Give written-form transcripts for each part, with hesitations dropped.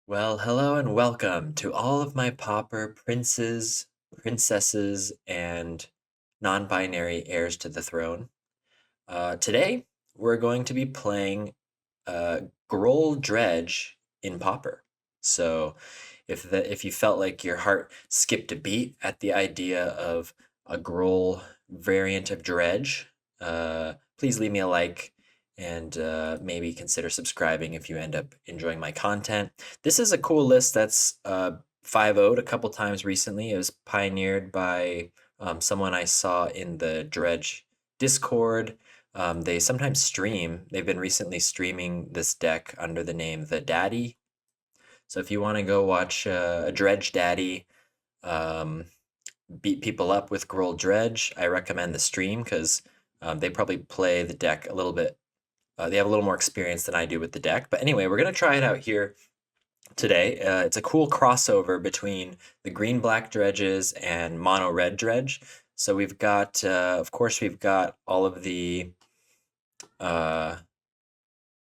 Well, hello and welcome to all of my Pauper princes, princesses, and non-binary heirs to the throne. Today, we're going to be playing uh, Gruul Dredge in Pauper. So, if you felt like your heart skipped a beat at the idea of a Gruul variant of Dredge, please leave me a like and maybe consider subscribing if you end up enjoying my content. This is a cool list that's 5-0'd a couple times recently. It was pioneered by someone I saw in the Dredge Discord. They sometimes stream. They've been recently streaming this deck under the name The Daddy. So if you want to go watch a Dredge Daddy um, beat people up with Gruul Dredge, I recommend the stream because they probably play the deck a little bit. They have a little more experience than I do with the deck. But anyway, we're going to try it out here today. It's a cool crossover between the green-black dredges and mono-red dredge. So we've got, of course, we've got all of the uh,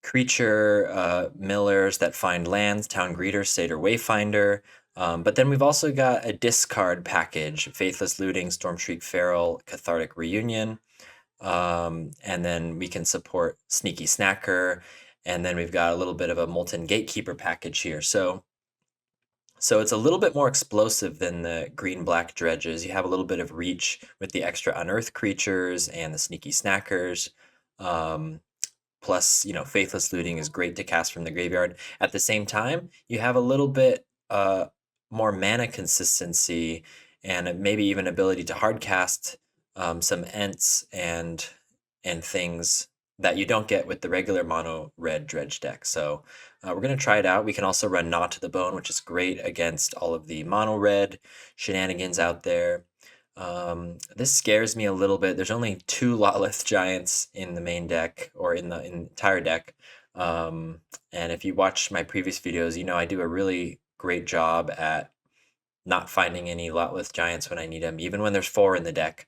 creature millers that find lands, town greeter, satyr, wayfinder. But then we've also got a discard package: faithless looting, stormshriek feral, cathartic reunion. And then we can support sneaky snacker. And then we've got a little bit of a molten gatekeeper package here. So it's a little bit more explosive than the green black dredges. You have a little bit of reach with the extra unearthed creatures and the sneaky snackers. Um, Plus, faithless looting is great to cast from the graveyard. At the same time, you have a little bit more mana consistency and maybe even ability to hard cast some Ents and things that you don't get with the regular mono red dredge deck. So we're going to try it out. We can also run Gnaw to the Bone, which is great against all of the mono red shenanigans out there. This scares me a little bit. There's only 2 Lotleth Giants in the main deck, or in the entire deck. And if you watch my previous videos, you know I do a really great job at not finding any Lotleth Giants when I need them, even when there's 4 in the deck.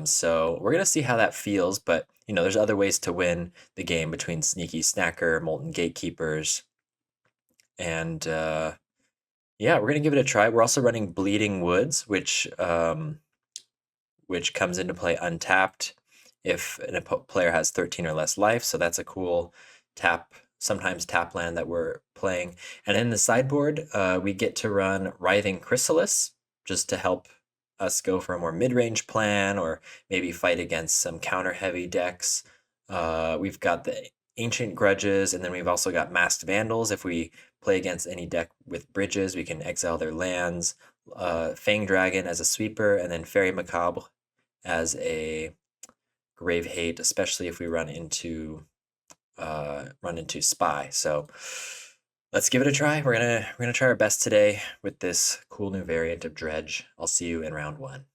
So we're gonna see how that feels, but there's other ways to win the game between Sneaky Snacker, Molten Gatekeepers, and yeah, we're gonna give it a try. We're also running Bleeding Woods, which comes into play untapped if a player has 13 or less life. So that's a cool sometimes tap land that we're playing. And in the sideboard, we get to run Writhing Chrysalis just to help us go for a more mid-range plan or maybe fight against some counter-heavy decks. We've got the Ancient Grudges, and then we've also got Masked Vandals. If we play against any deck with bridges, we can exile their lands. Fang Dragon as a sweeper, and then Fairy Macabre as a grave hate, especially if we run into Spy. So let's give it a try. We're gonna try our best today with this cool new variant of Dredge. I'll see you in round 1.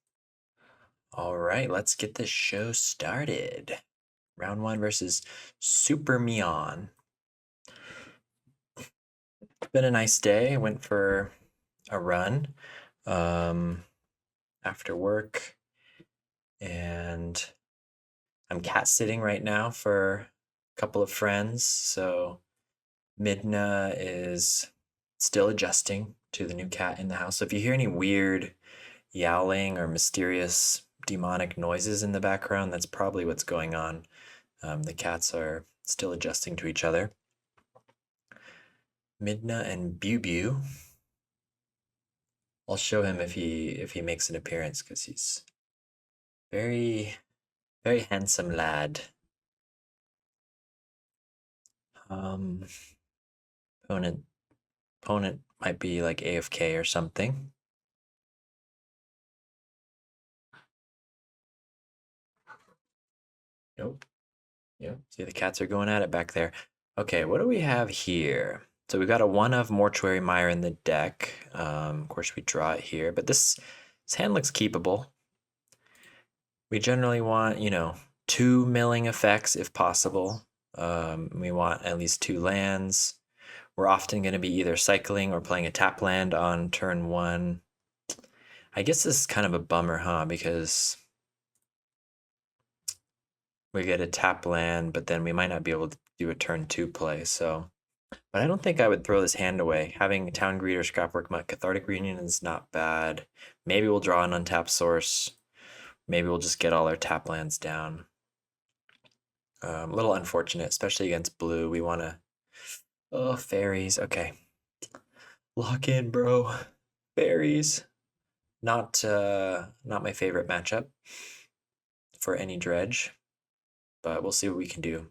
All right, let's get this show started. Round 1 versus Super Meon. It's been a nice day. I went for a run after work, and I'm cat sitting right now for a couple of friends. So Midna is still adjusting to the new cat in the house. So if you hear any weird yowling or mysterious demonic noises in the background, that's probably what's going on. The cats are still adjusting to each other. Midna and Bew. I'll show him if he makes an appearance because he's very, very handsome lad. Opponent might be like AFK or something. Nope. Yep. See, the cats are going at it back there. Okay, what do we have here? So we've got a 1 of Mortuary Mire in the deck. Of course, we draw it here, but this hand looks keepable. We generally want, 2 milling effects if possible. We want at least 2 lands. We're often going to be either cycling or playing a tap land on turn 1. I guess this is kind of a bummer, huh? Because we get a tap land, but then we might not be able to do a turn 2 play. So But I don't think I would throw this hand away. Having Town Greeter, Scrapwork Mutt, Cathartic Reunion is not bad. Maybe we'll draw an untapped source. Maybe we'll just get all our tap lands down. A little unfortunate, especially against blue. We want to... Oh, Faeries. Okay. Lock in, bro. Faeries. Not my favorite matchup for any dredge, but we'll see what we can do.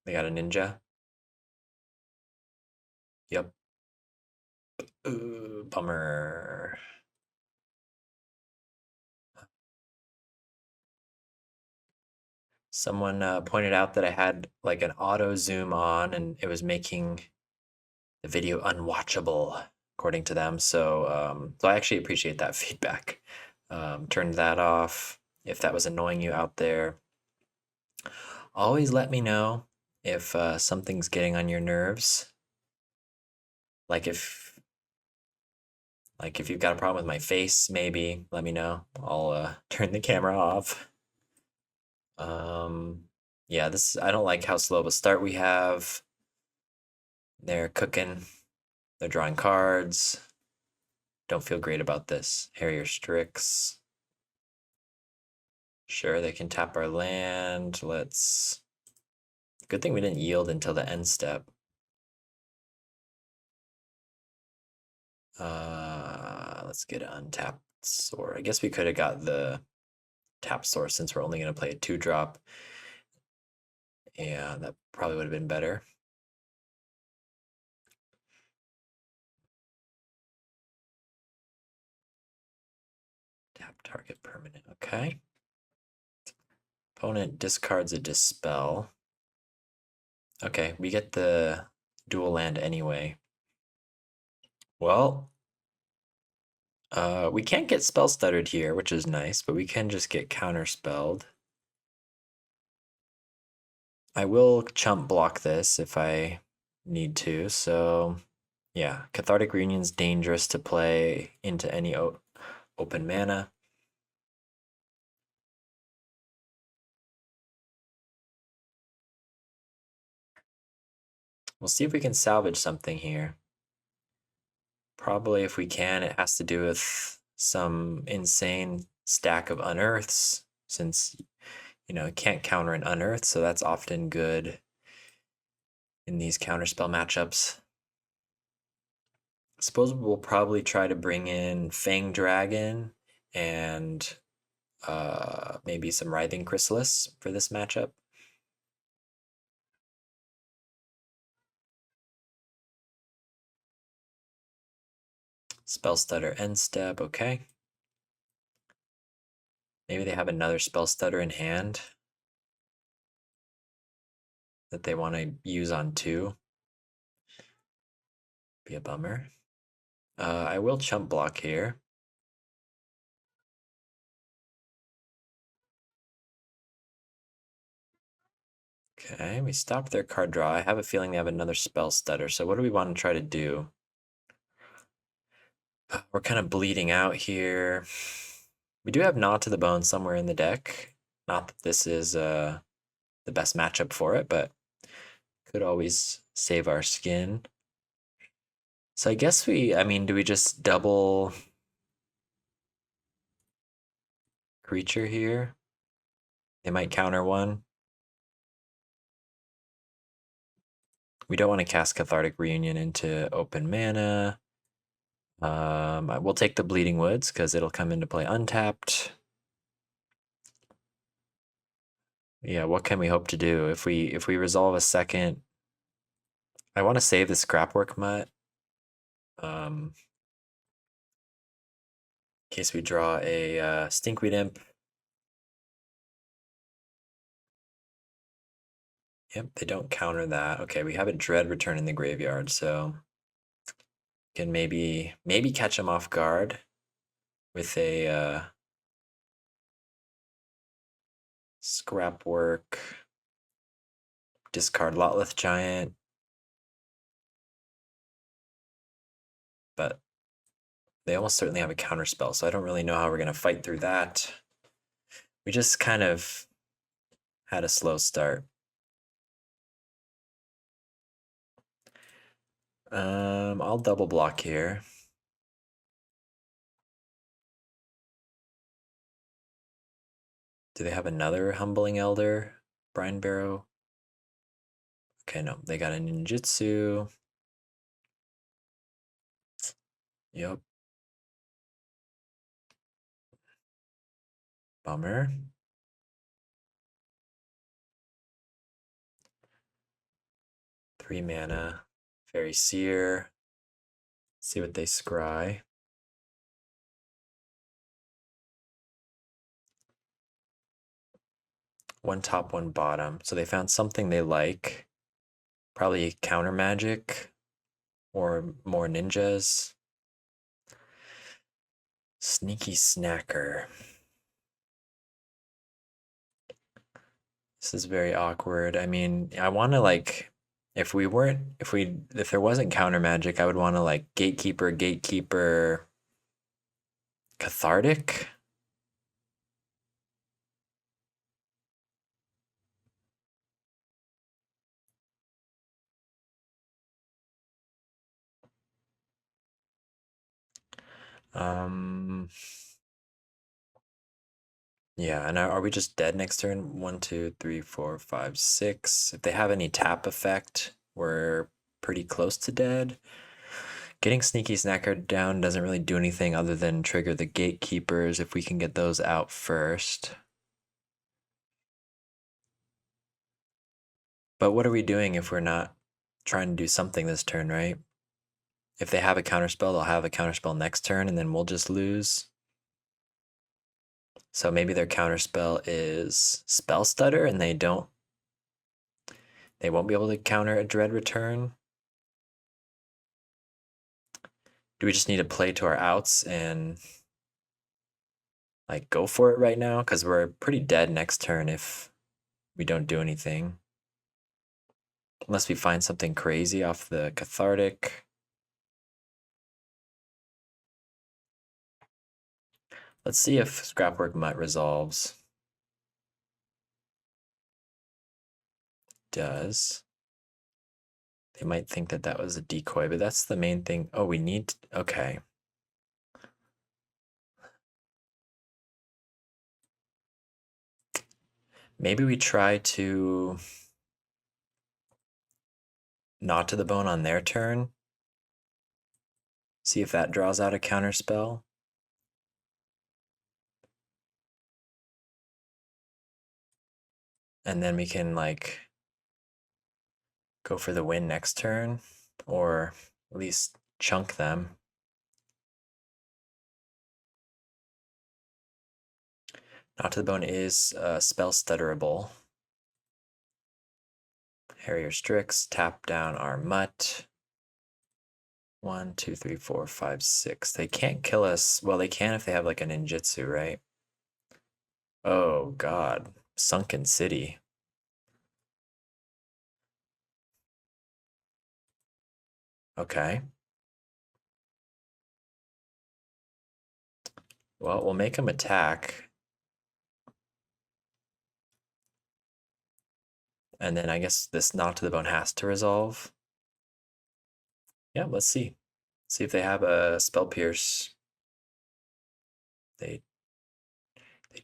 They got a ninja. Yep. Ooh, bummer. Someone pointed out that I had like an auto zoom on and it was making the video unwatchable, according to them. So I actually appreciate that feedback. Turned that off. If that was annoying you out there, always let me know if something's getting on your nerves. Like if you've got a problem with my face, maybe let me know. I'll turn the camera off. Yeah, I don't like how slow of a start we have. They're cooking. They're drawing cards. Don't feel great about this. Harrier Strix. Sure, they can tap our land. Let's... Good thing we didn't yield until the end step. Let's get an untapped sword. I guess we could have got the tap source since we're only going to play a 2-drop. Yeah, that probably would have been better. Tap target permanent. Okay. Opponent discards a Dispel. Okay, we get the dual land anyway. Well, we can't get spell stuttered here, which is nice, but we can just get counterspelled. I will chump block this if I need to, so yeah, Cathartic Reunion's dangerous to play into any open mana. We'll see if we can salvage something here. Probably if we can, it has to do with some insane stack of unearths, since it can't counter an unearth, so that's often good in these counterspell matchups. I suppose we'll probably try to bring in Fang Dragon and maybe some Writhing Chrysalis for this matchup. Spell Stutter end step, okay. Maybe they have another Spell Stutter in hand that they want to use on 2. Be a bummer. I will chump block here. Okay, we stopped their card draw. I have a feeling they have another Spell Stutter, so what do we want to try to do? We're kind of bleeding out here. We do have Gnaw to the Bone somewhere in the deck. Not that this is the best matchup for it, but could always save our skin. So I guess do we just double creature here? They might counter one. We don't want to cast Cathartic Reunion into open mana. We'll take the Bleeding Woods because it'll come into play untapped. Yeah, what can we hope to do? If we resolve a second, I want to save the Scrapwork Mutt. In case we draw a Stinkweed Imp. Yep, they don't counter that. Okay, we have a Dread return in the graveyard, so can maybe catch them off guard with a Scrapwork, discard Lotleth Giant. But they almost certainly have a counterspell, so I don't really know how we're going to fight through that. We just kind of had a slow start. I'll double block here. Do they have another Humbling Elder? Brine Barrow? Okay, no, they got a ninjutsu. Yep. Bummer. Three mana. Fairy Seer. See what they scry. One top, one bottom. So they found something they like. Probably counter magic or more ninjas. Sneaky Snacker. This is very awkward. I mean, I want to like, if there wasn't counter magic, I would want to like gatekeeper, cathartic. Um, yeah, and are we just dead next turn? 1, 2, 3, 4, 5, 6. If they have any tap effect, we're pretty close to dead. Getting Sneaky Snacker down doesn't really do anything other than trigger the gatekeepers if we can get those out first. But what are we doing if we're not trying to do something this turn, right? If they have a counterspell, they'll have a counterspell next turn, and then we'll just lose. So maybe their counterspell is Spell Stutter, and they won't be able to counter a Dread Return. Do we just need to play to our outs and like go for it right now? Because we're pretty dead next turn if we don't do anything. Unless we find something crazy off the cathartic. Let's see if Scrapwork Mutt resolves. Does. They might think that that was a decoy, but that's the main thing. Oh, we need. Okay. Maybe we try to Knot to the Bone on their turn. See if that draws out a counter spell. And then we can like go for the win next turn, or at least chunk them. Knot to the Bone is spell stutterable. Harrier Strix, tap down our Mutt. 1, 2, 3, 4, 5, 6. They can't kill us. Well, they can if they have like a ninjutsu, right? Oh god. Sunken City. Okay. Well, we'll make him attack. And then I guess this Knot to the Bone has to resolve. Yeah, let's see. See if they have a Spell Pierce. They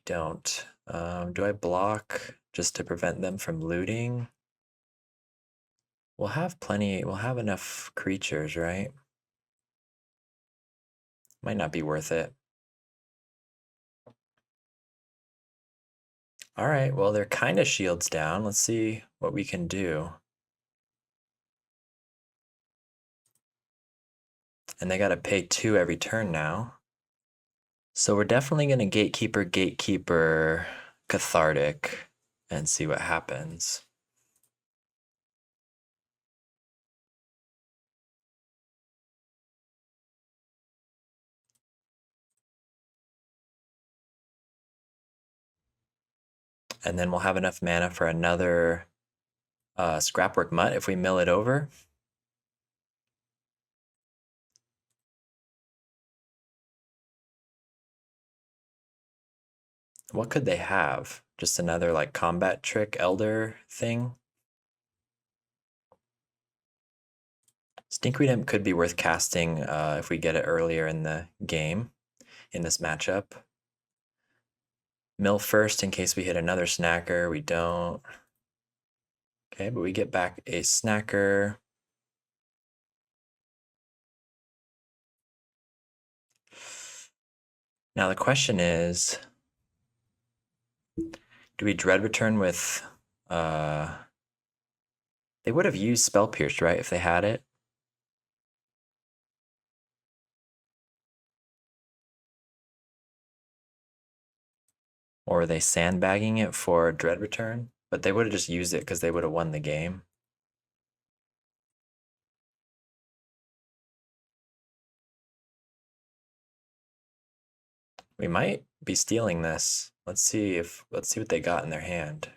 don't. Do I block just to prevent them from looting? We'll have enough creatures, right? Might not be worth it. All right, well, they're kind of shields down. Let's see what we can do. And they got to pay 2 every turn now. So we're definitely going to gatekeeper, cathartic, and see what happens. And then we'll have enough mana for another Scrapwork Mutt if we mill it over. What could they have? Just another like combat trick elder thing? Stinkweed Imp could be worth casting if we get it earlier in the game, in this matchup. Mill first in case we hit another snacker. We don't. Okay, but we get back a snacker. Now the question is, do we Dread Return with... They would have used Spell Pierce, right, if they had it? Or are they sandbagging it for Dread Return? But they would have just used it because they would have won the game. We might be stealing this. Let's see what they got in their hand.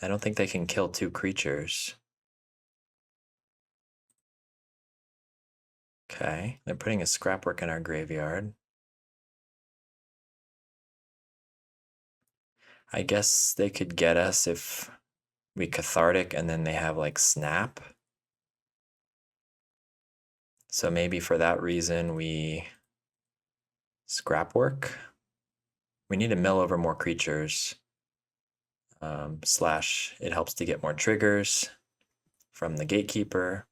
I don't think they can kill 2 creatures. Okay, they're putting a Scrapwork in our graveyard. I guess they could get us if we Cathartic and then they have like Snap. So maybe for that reason we Scrapwork. We need to mill over more creatures. Slash, it helps to get more triggers from the Gatekeeper.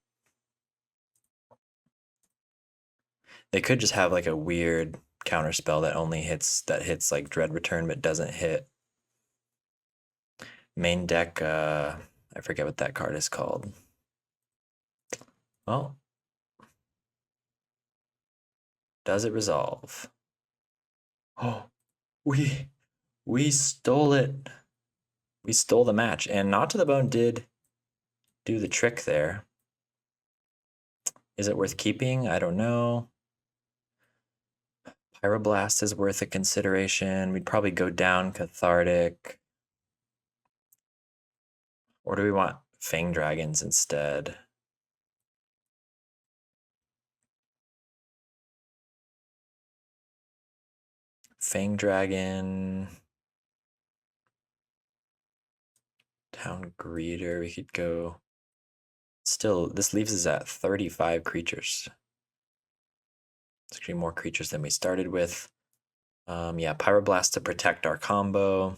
They could just have like a weird counterspell that only hits like Dread Return but doesn't hit. Main deck, I forget what that card is called. Well, does it resolve? Oh, we stole it. We stole the match, and Not to the Bone did do the trick there. Is it worth keeping? I don't know. Pyroblast is worth a consideration. We'd probably go down Cathartic. Or do we want Fang Dragons instead? Fang Dragon. Town Greeter, we could go. Still, this leaves us at 35 creatures. It's actually more creatures than we started with. Yeah, Pyroblast to protect our combo.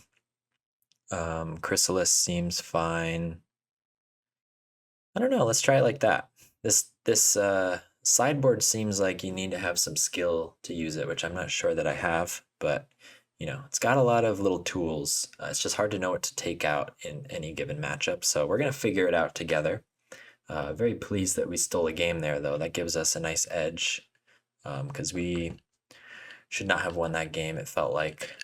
Chrysalis seems fine. I don't know, let's try it like that. This sideboard seems like you need to have some skill to use it, which I'm not sure that I have, but you know, it's got a lot of little tools. It's just hard to know what to take out in any given matchup, so we're gonna figure it out together. Very pleased that we stole a game there, though. That gives us a nice edge, because we should not have won that game, it felt like.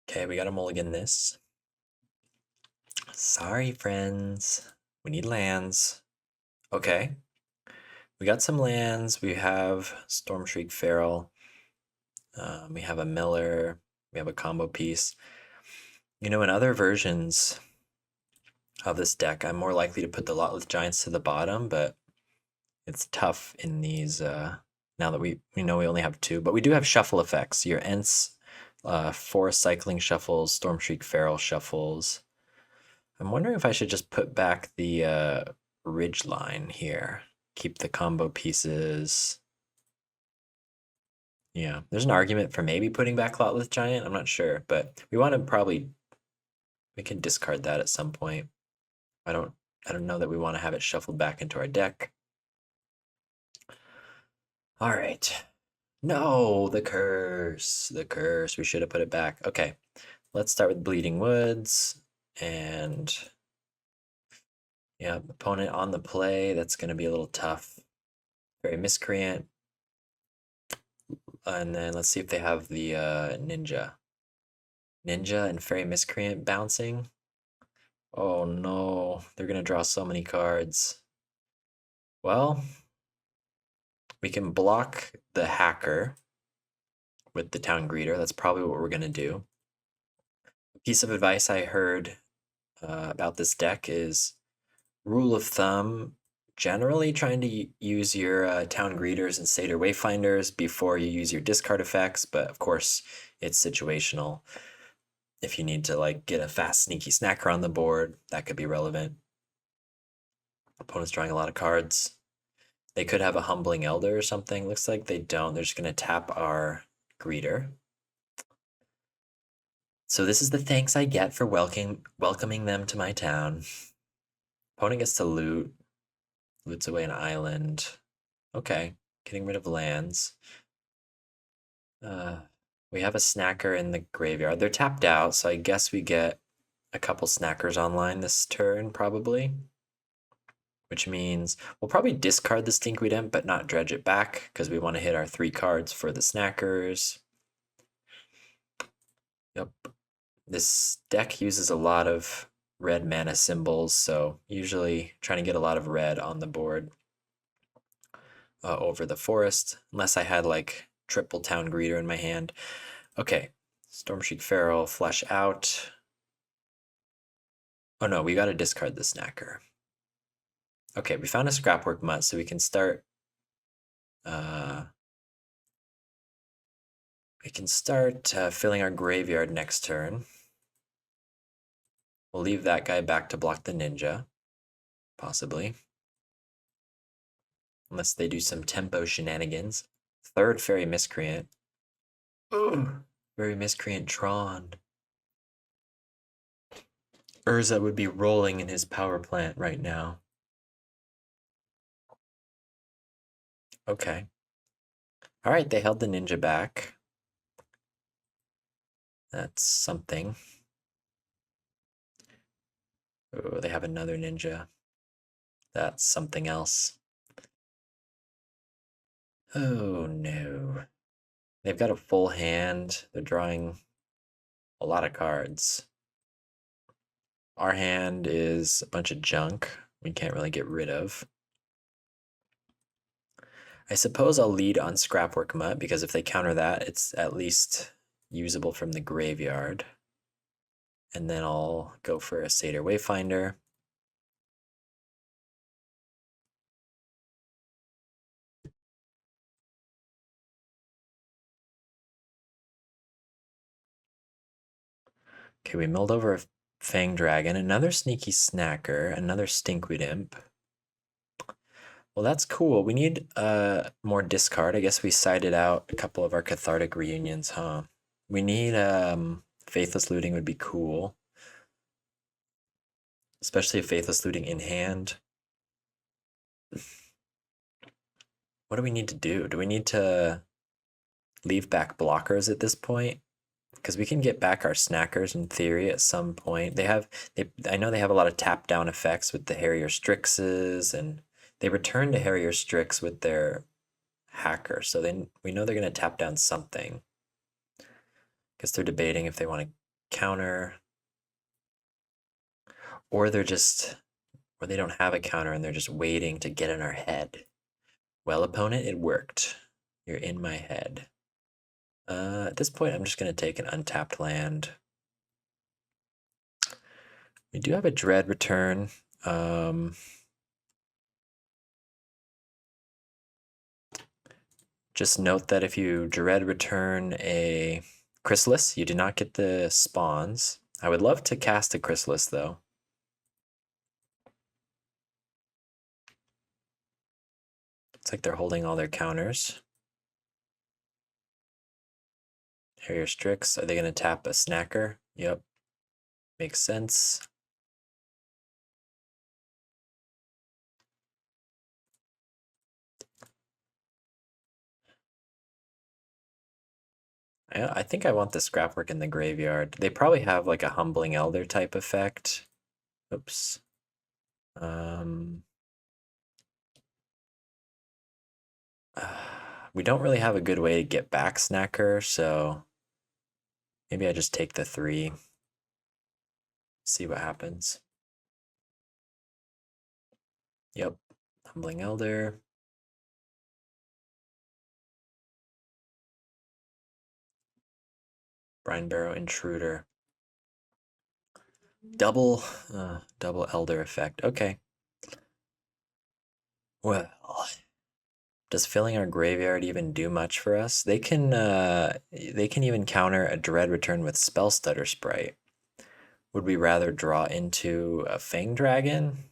Okay, we got to mulligan this. Sorry, friends. We need lands. Okay. We got some lands. We have Stormshriek Feral. We have a Miller. We have a combo piece. You know, in other versions of this deck, I'm more likely to put the Lotless Giants to the bottom, but it's tough in these, now that we know we only have 2. But we do have shuffle effects. Your Ents, Forest Cycling shuffles, Stormshriek Feral shuffles. I'm wondering if I should just put back the ridge line here. Keep the combo pieces. Yeah, there's an argument for maybe putting back Lotless Giant. I'm not sure, but we want to probably, we can discard that at some point. I don't know that we want to have it shuffled back into our deck. All right. No, the curse. The curse. We should have put it back. Okay, let's start with Bleeding Woods. And yeah, opponent on the play. That's going to be a little tough. Very Miscreant. And then let's see if they have the Ninja. Ninja and Fairy Miscreant bouncing. Oh no, they're going to draw so many cards. Well, we can block the Hacker with the Town Greeter. That's probably what we're going to do. A piece of advice I heard about this deck is, rule of thumb, generally trying to use your town greeters and Satyr Wayfinders before you use your discard effects, but of course it's situational. If you need to like get a fast sneaky snacker on the board, that could be relevant. Opponent's drawing a lot of cards. They could have a Humbling Elder or something. Looks like they don't. They're just going to tap our greeter. So this is the thanks I get for welcoming them to my town. Opponent gets to loot. Loots away an island. Okay, getting rid of lands. We have a snacker in the graveyard. They're tapped out, so I guess we get a couple snackers online this turn, probably. Which means we'll probably discard the Stinkweed Imp, but not dredge it back, because we want to hit our 3 cards for the snackers. Yep. This deck uses a lot of red mana symbols, so usually trying to get a lot of red on the board over the forest, unless I had like triple town greeter in my hand. Okay, Stormshriek Feral, flush out. Oh no, we gotta discard the snacker. Okay, we found a Scrapwork Mutt, so we can start filling our graveyard next turn. We'll leave that guy back to block the ninja, possibly. Unless they do some tempo shenanigans. Third Fairy Miscreant. Ugh. Fairy Miscreant Tron. Urza would be rolling in his power plant right now. Okay. Alright, they held the ninja back. That's something. Oh, they have another ninja. That's something else. Oh no. They've got a full hand. They're drawing a lot of cards. Our hand is a bunch of junk we can't really get rid of. I suppose I'll lead on Scrapwork Mutt, because if they counter that, it's at least usable from the graveyard. And then I'll go for a Satyr Wayfinder. Okay, we milled over a Fang Dragon, another Sneaky Snacker, another Stinkweed Imp. Well, that's cool. We need more discard. I guess we sided out a couple of our Cathartic Reunions, huh? We need Faithless Looting would be cool. Especially if Faithless Looting in hand. What do we need to do? Do we need to leave back blockers at this point? Because we can get back our snackers in theory at some point. I know they have a lot of tap down effects with the Harrier Strixes, and they return to Harrier Strix with their hacker. So then we know they're going to tap down something. Because they're debating if they want to counter, or they don't have a counter and they're just waiting to get in our head. Well, opponent, it worked. You're in my head. At this point, I'm just going to take an untapped land. We do have a Dread return. Just note that if you Dread return a Chrysalis, you do not get the spawns. I would love to cast a Chrysalis, though. It's like they're holding all their counters. Harrier Strix, are they going to tap a snacker? Yep. Makes sense. I think I want the Scrapwork in the graveyard. They probably have like a Humbling Elder type effect. Oops. We don't really have a good way to get back Snacker, so maybe I just take the 3. See what happens. Yep. Humbling Elder. Brine Barrow Intruder. Double Elder effect. Okay. Well, does filling our graveyard even do much for us? They can even counter a Dread Return with Spell Stutter Sprite. Would we rather draw into a Fang Dragon?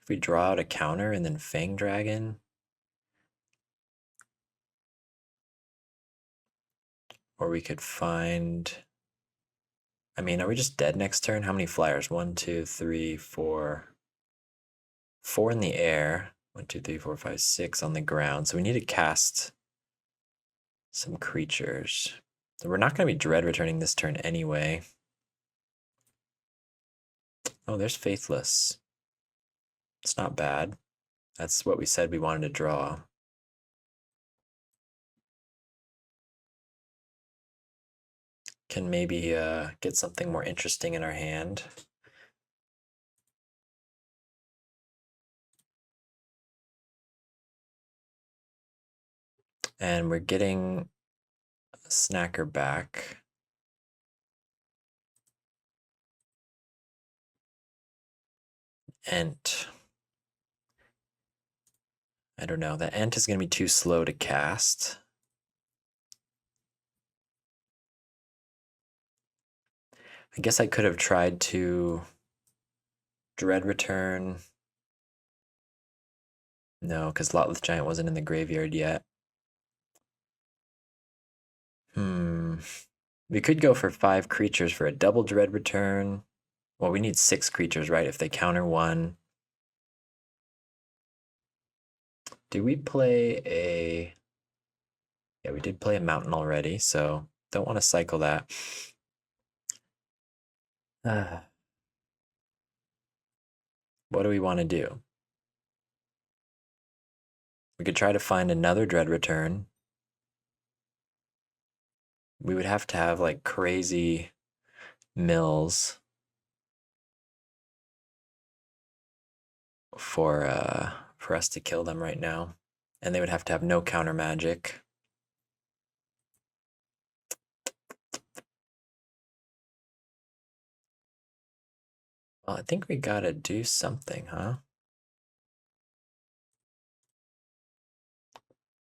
If we draw out a counter and then Fang Dragon? Or we could find... I mean, are we just dead next turn? How many flyers? 1, 2, 3, 4. 4 in the air. 1, 2, 3, 4, 5, 6 on the ground. So we need to cast some creatures. So we're not going to be Dread returning this turn anyway. Oh, there's Faithless. It's not bad. That's what we said we wanted to draw. Can maybe get something more interesting in our hand. And we're getting a Snacker back. Ent. I don't know. That Ent is going to be too slow to cast. I guess I could have tried to Dread Return. No, because Lotless Giant wasn't in the graveyard yet. We could go for 5 creatures for a double Dread Return. Well, we need 6 creatures, right? If they counter 1. Do we play a... Yeah, we did play a Mountain already, so don't want to cycle that. What do we want to do? We could try to find another Dread Return. We would have to have like crazy mills for us to kill them right now. And they would have to have no counter magic. Well, I think we gotta do something, huh?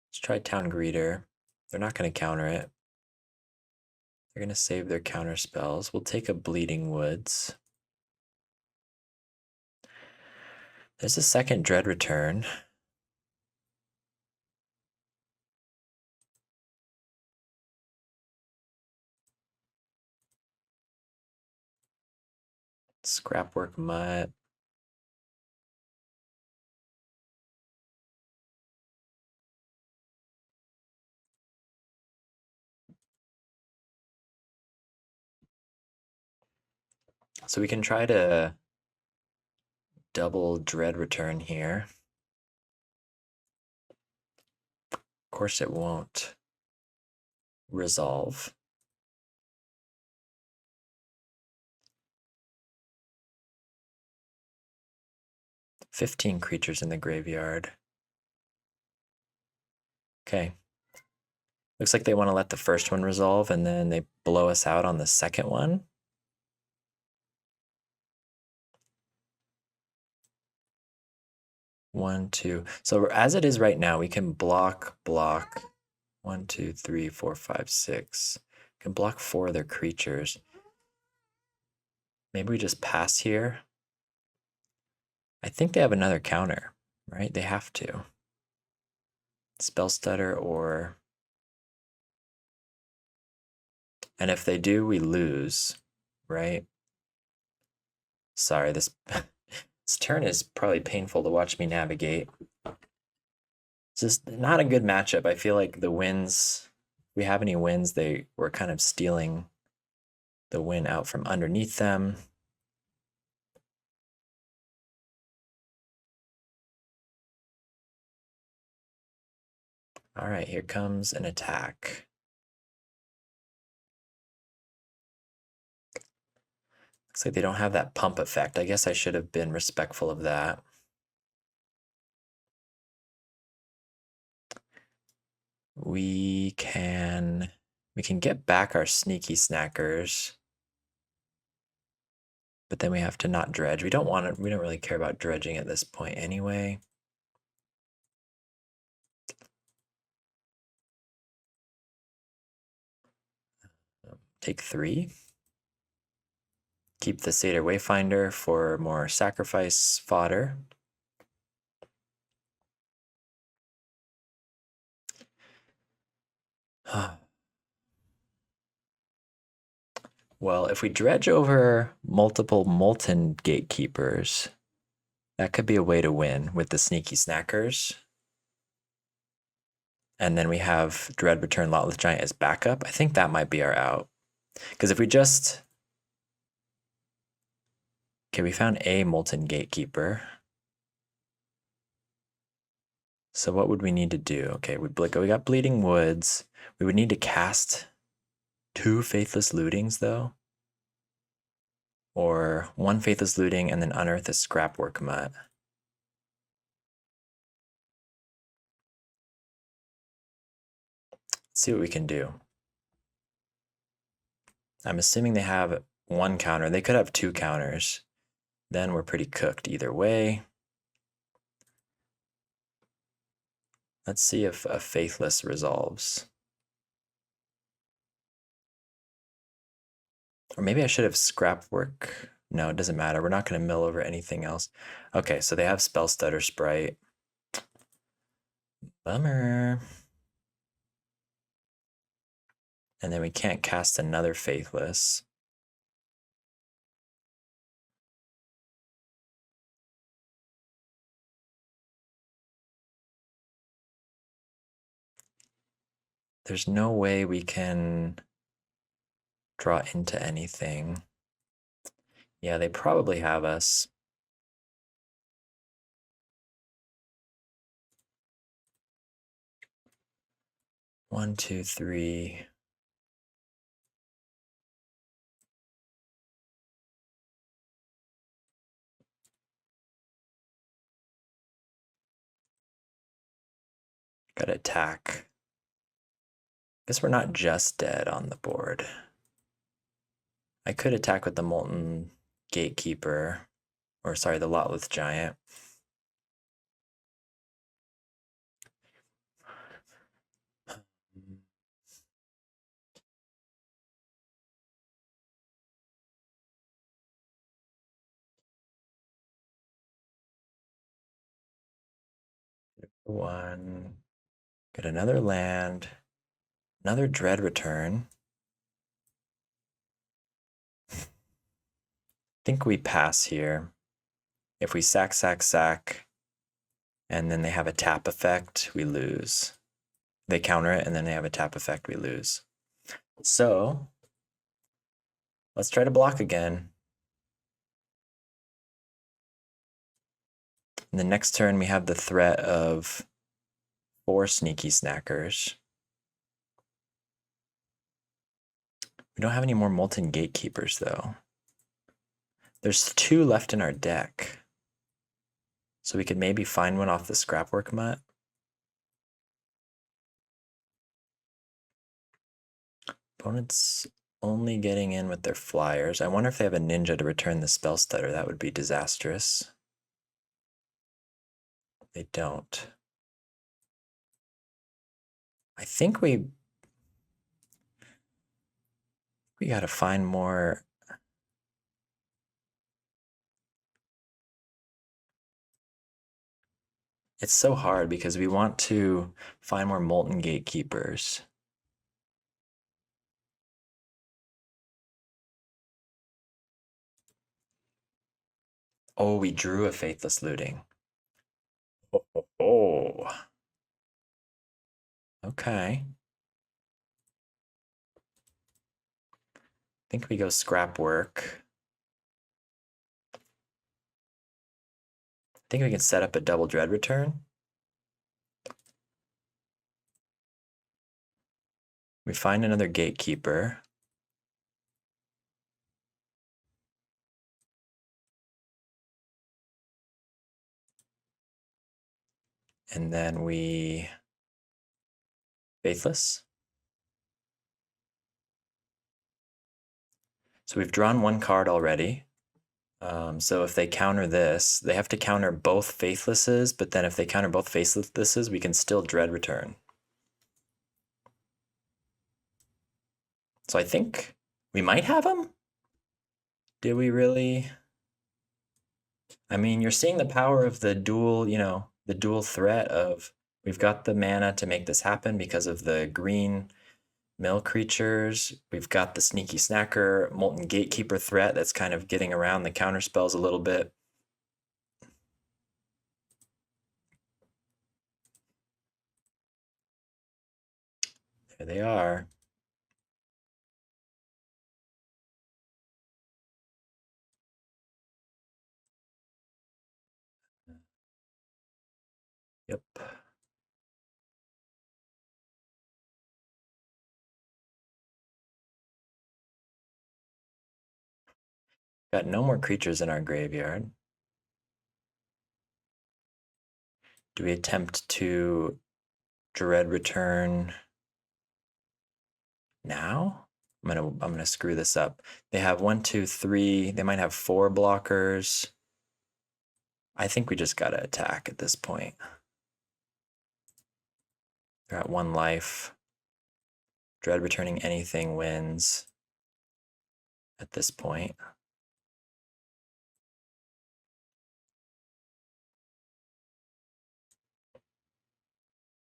Let's try Town Greeter. They're not gonna counter it. They're gonna save their counter spells. We'll take a Bleeding Woods. There's a second Dread Return. Scrapwork Mutt. So we can try to double Dread Return here. Of course it won't resolve. "15 creatures in the graveyard." Okay. Looks like they want to let the first one resolve and then they blow us out on the second one. One, two. So as it is right now, we can block. 1, 2, 3, 4, 5, 6. We can block 4 of their creatures. Maybe we just pass here. I think they have another counter, right? They have to. Spell Stutter or... And if they do, we lose, right? Sorry, this turn is probably painful to watch me navigate. It's just not a good matchup. I feel like the wins, if we have any wins, they were kind of stealing the win out from underneath them. All right, here comes an attack. Looks like they don't have that pump effect. I guess I should have been respectful of that. We can get back our sneaky snackers. But then we have to not dredge. We don't really care about dredging at this point anyway. Take 3. Keep the Satyr Wayfinder for more sacrifice fodder. Well, if we dredge over multiple Molten Gatekeepers, that could be a way to win with the Sneaky Snackers. And then we have Dread Return Lotless Giant as backup. I think that might be our out. Because if we just... Okay, we found a Molten Gatekeeper. So what would we need to do? Okay, we got Bleeding Woods. We would need to cast 2 Faithless Lootings, though. Or 1 Faithless Looting and then unearth a Scrapwork Mutt. Let's see what we can do. I'm assuming they have 1 counter. They could have 2 counters. Then we're pretty cooked either way. Let's see if a Faithless resolves. Or maybe I should have Scrapwork. No, it doesn't matter. We're not going to mill over anything else. Okay, so they have Spell Stutter Sprite. Bummer. And then we can't cast another Faithless. There's no way we can draw into anything. Yeah, they probably have us. One, two, three. Gotta attack. Guess we're not just dead on the board. I could attack with the Molten Gatekeeper. Or sorry, the Lotless Giant. One. Get another land. Another Dread Return. I think we pass here. If we sack, and then they have a tap effect, we lose. They counter it, and then they have a tap effect, we lose. So, let's try to block again. And the next turn, we have the threat of 4 Sneaky Snackers. We don't have any more Molten Gatekeepers, though. There's 2 left in our deck. So we could maybe find one off the Scrapwork Mutt. Opponent's only getting in with their flyers. I wonder if they have a ninja to return the Spell Stutter. That would be disastrous. They don't. I think we gotta find more. It's so hard because we want to find more Molten Gatekeepers. Oh, we drew a Faithless Looting. Oh. Okay. I think we go Scrapwork. I think we can set up a double Dread Return. We find another Gatekeeper. And then we Faithless. So we've drawn 1 card already. So if they counter this, they have to counter both Faithlesses, but then if they counter both Faithlesses, we can still Dread Return. So I think We might have them? Did we really? I mean, you're seeing the power of the dual, the dual threat of we've got the mana to make this happen because of the green mill creatures. We've got the sneaky snacker, molten gatekeeper threat that's kind of getting around the counter spells a little bit. There they are. Yep. Got no more creatures in our graveyard. Do we attempt to Dread return now? I'm gonna screw this up. They have 1, 2, 3. They might have 4 blockers. I think we just gotta attack at this point. They're at 1 life. Dread returning anything wins at this point.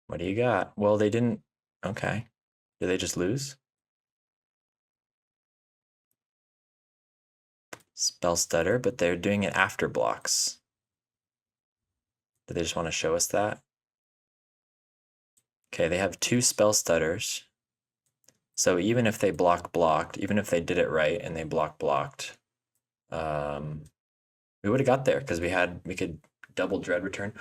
What do you got? Well, they didn't. Okay. Did they just lose? Spell stutter, but they're doing it after blocks. Do they just want to show us that? Okay, they have 2 spell stutters. So even if they blocked, even if they did it right and they blocked, we would have got there because we could double Dread return.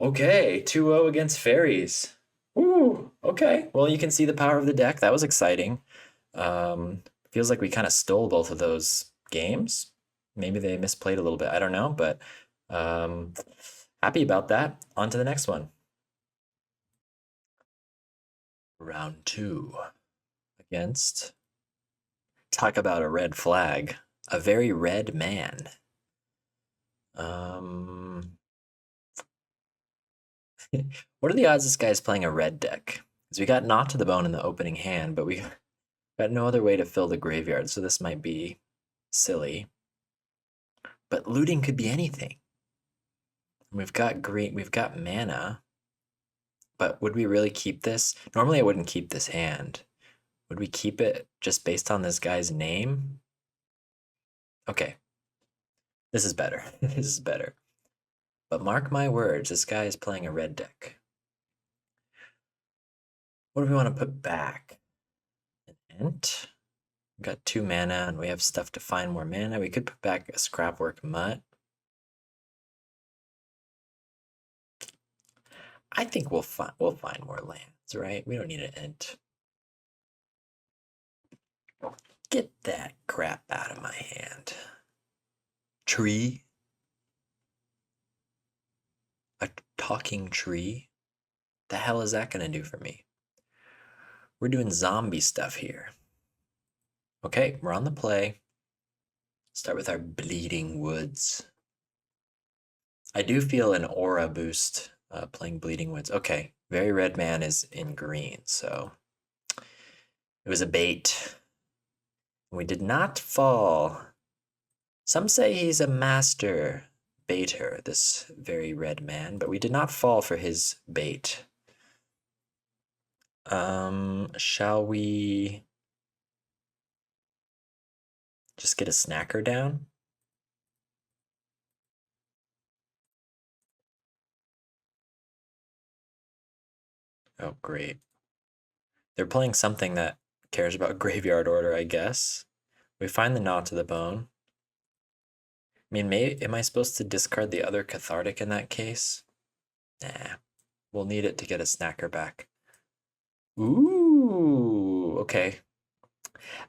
Okay, 2-0 against Faeries. Ooh, okay. Well, you can see the power of the deck. That was exciting. Feels like we kind of stole both of those games. Maybe they misplayed a little bit. I don't know, but happy about that. On to the next one. Round 2 against. Talk about a red flag. A very red man. What are the odds this guy's playing a red deck? Because we got Knot to the Bone in the opening hand, but we got no other way to fill the graveyard, so this might be silly. But looting could be anything. We've got mana. But would we really keep this? Normally I wouldn't keep this hand. Would we keep it just based on this guy's name? Okay. This is better. This is better. But mark my words, this guy is playing a red deck. What do we want to put back? An Ent? We've got 2 mana and we have stuff to find more mana. We could put back a Scrapwork Mutt. I think we'll find more lands, right? We don't need an Ent. Get that crap out of my hand. Tree? A talking tree? The hell is that gonna do for me? We're doing zombie stuff here. Okay, we're on the play. Start with our Bleeding Woods. I do feel an aura boost playing Bleeding Woods. Okay, Very Red Man is in green, so it was a bait. We did not fall. Some say he's a master baiter, this Very Red Man, but we did not fall for his bait. Shall we just get a snacker down? Oh, great. They're playing something that cares about graveyard order, I guess. We find the Knot to the Bone. I mean, am I supposed to discard the other Cathartic in that case? Nah. We'll need it to get a snacker back. Ooh, okay.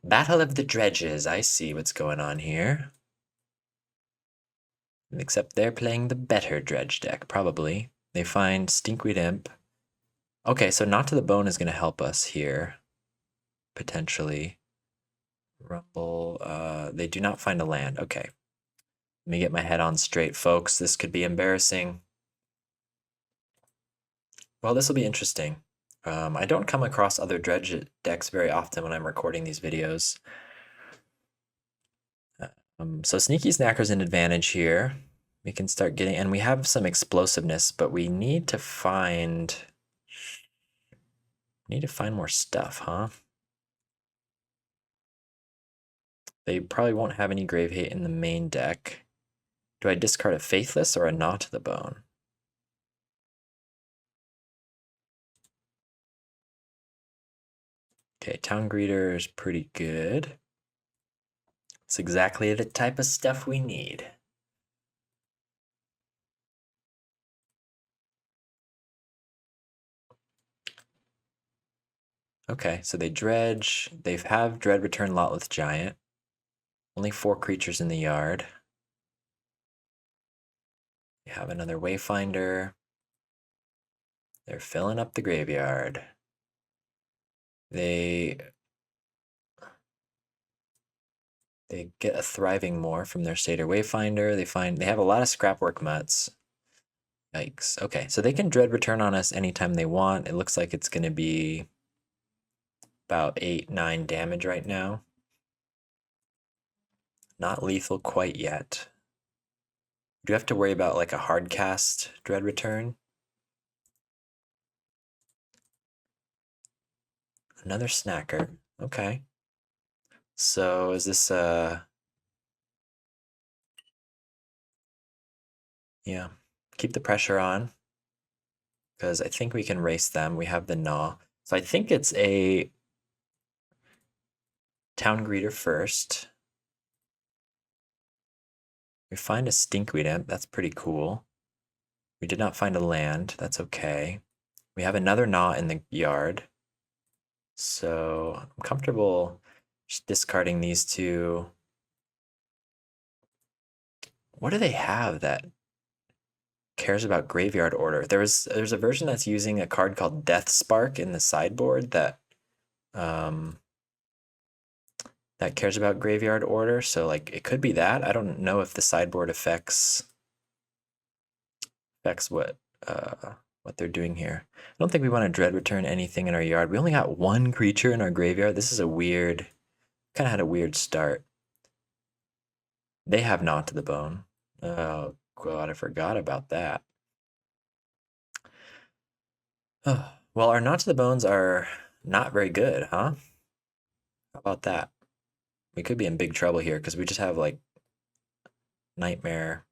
Battle of the Dredges. I see what's going on here. Except they're playing the better Dredge deck, probably. They find Stinkweed Imp. Okay, so Knot to the Bone is going to help us here. Potentially. Rumble. They do not find a land. Okay. Let me get my head on straight, folks. This could be embarrassing. Well, this will be interesting. I don't come across other Dredge decks very often when I'm recording these videos. So Sneaky Snacker's an advantage here. We can start getting, and we have some explosiveness, but we need to find more stuff, huh? They probably won't have any Grave Hate in the main deck. Do I discard a Faithless or a Gnaw to the Bone? Okay, Town Greeter is pretty good. It's exactly the type of stuff we need. Okay, so they dredge. They have Dread Return Lotleth Giant. Only 4 creatures in the yard. We have another Wayfinder. They're filling up the graveyard. They get a Thriving More from their Satyr Wayfinder. They have a lot of Scrapwork Mutts. Yikes. Okay, so they can Dread Return on us anytime they want. It looks like it's going to be about 8-9 damage right now. Not lethal quite yet. Do you have to worry about like a hard cast Dread Return? Another Snacker. Okay. So is this yeah, keep the pressure on, because I think we can race them. We have the Gnaw. So I think it's a Town Greeter first. We find a Stinkweed Imp. That's pretty cool. We did not find a land. That's okay. We have another Gnaw in the yard. So I'm comfortable just discarding these two. What do they have that cares about graveyard order? There's a version that's using a card called Death Spark in the sideboard that that cares about graveyard order. So like it could be that. I don't know if the sideboard affects what they're doing here. I don't think we want to Dread Return anything in our yard. We only got 1 creature in our graveyard. This is a weird, kind of had a weird start. They have Gnaw to the Bone. Oh god, I forgot about that. Oh, well, our Gnaw to the Bones are not very good, huh? How about that? We could be in big trouble here because we just have like nightmare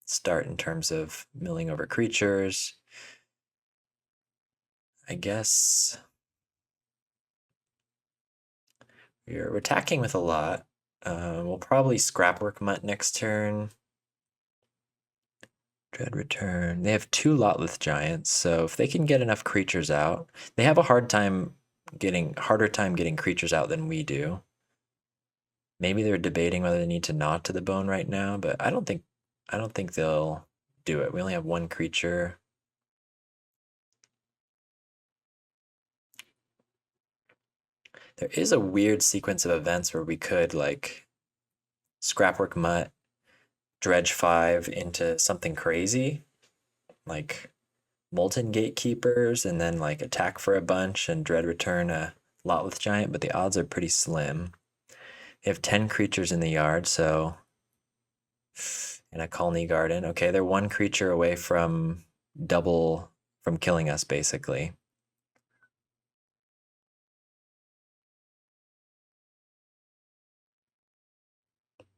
start in terms of milling over creatures. I guess we're attacking with a lot. We'll probably Scrapwork Mutt next turn. Dread Return. They have 2 Lotleth Giants, so if they can get enough creatures out, they have a harder time getting creatures out than we do. Maybe they're debating whether they need to Gnaw to the Bone right now, but I don't think they'll do it. We only have 1 creature. There is a weird sequence of events where we could like Scrapwork Mutt, Dredge 5 into something crazy, like Molten Gatekeepers, and then like attack for a bunch and Dread Return a Lotleth Giant, but the odds are pretty slim. They have 10 creatures in the yard, so in a Colony Garden. Okay, they're 1 creature away from killing us, basically.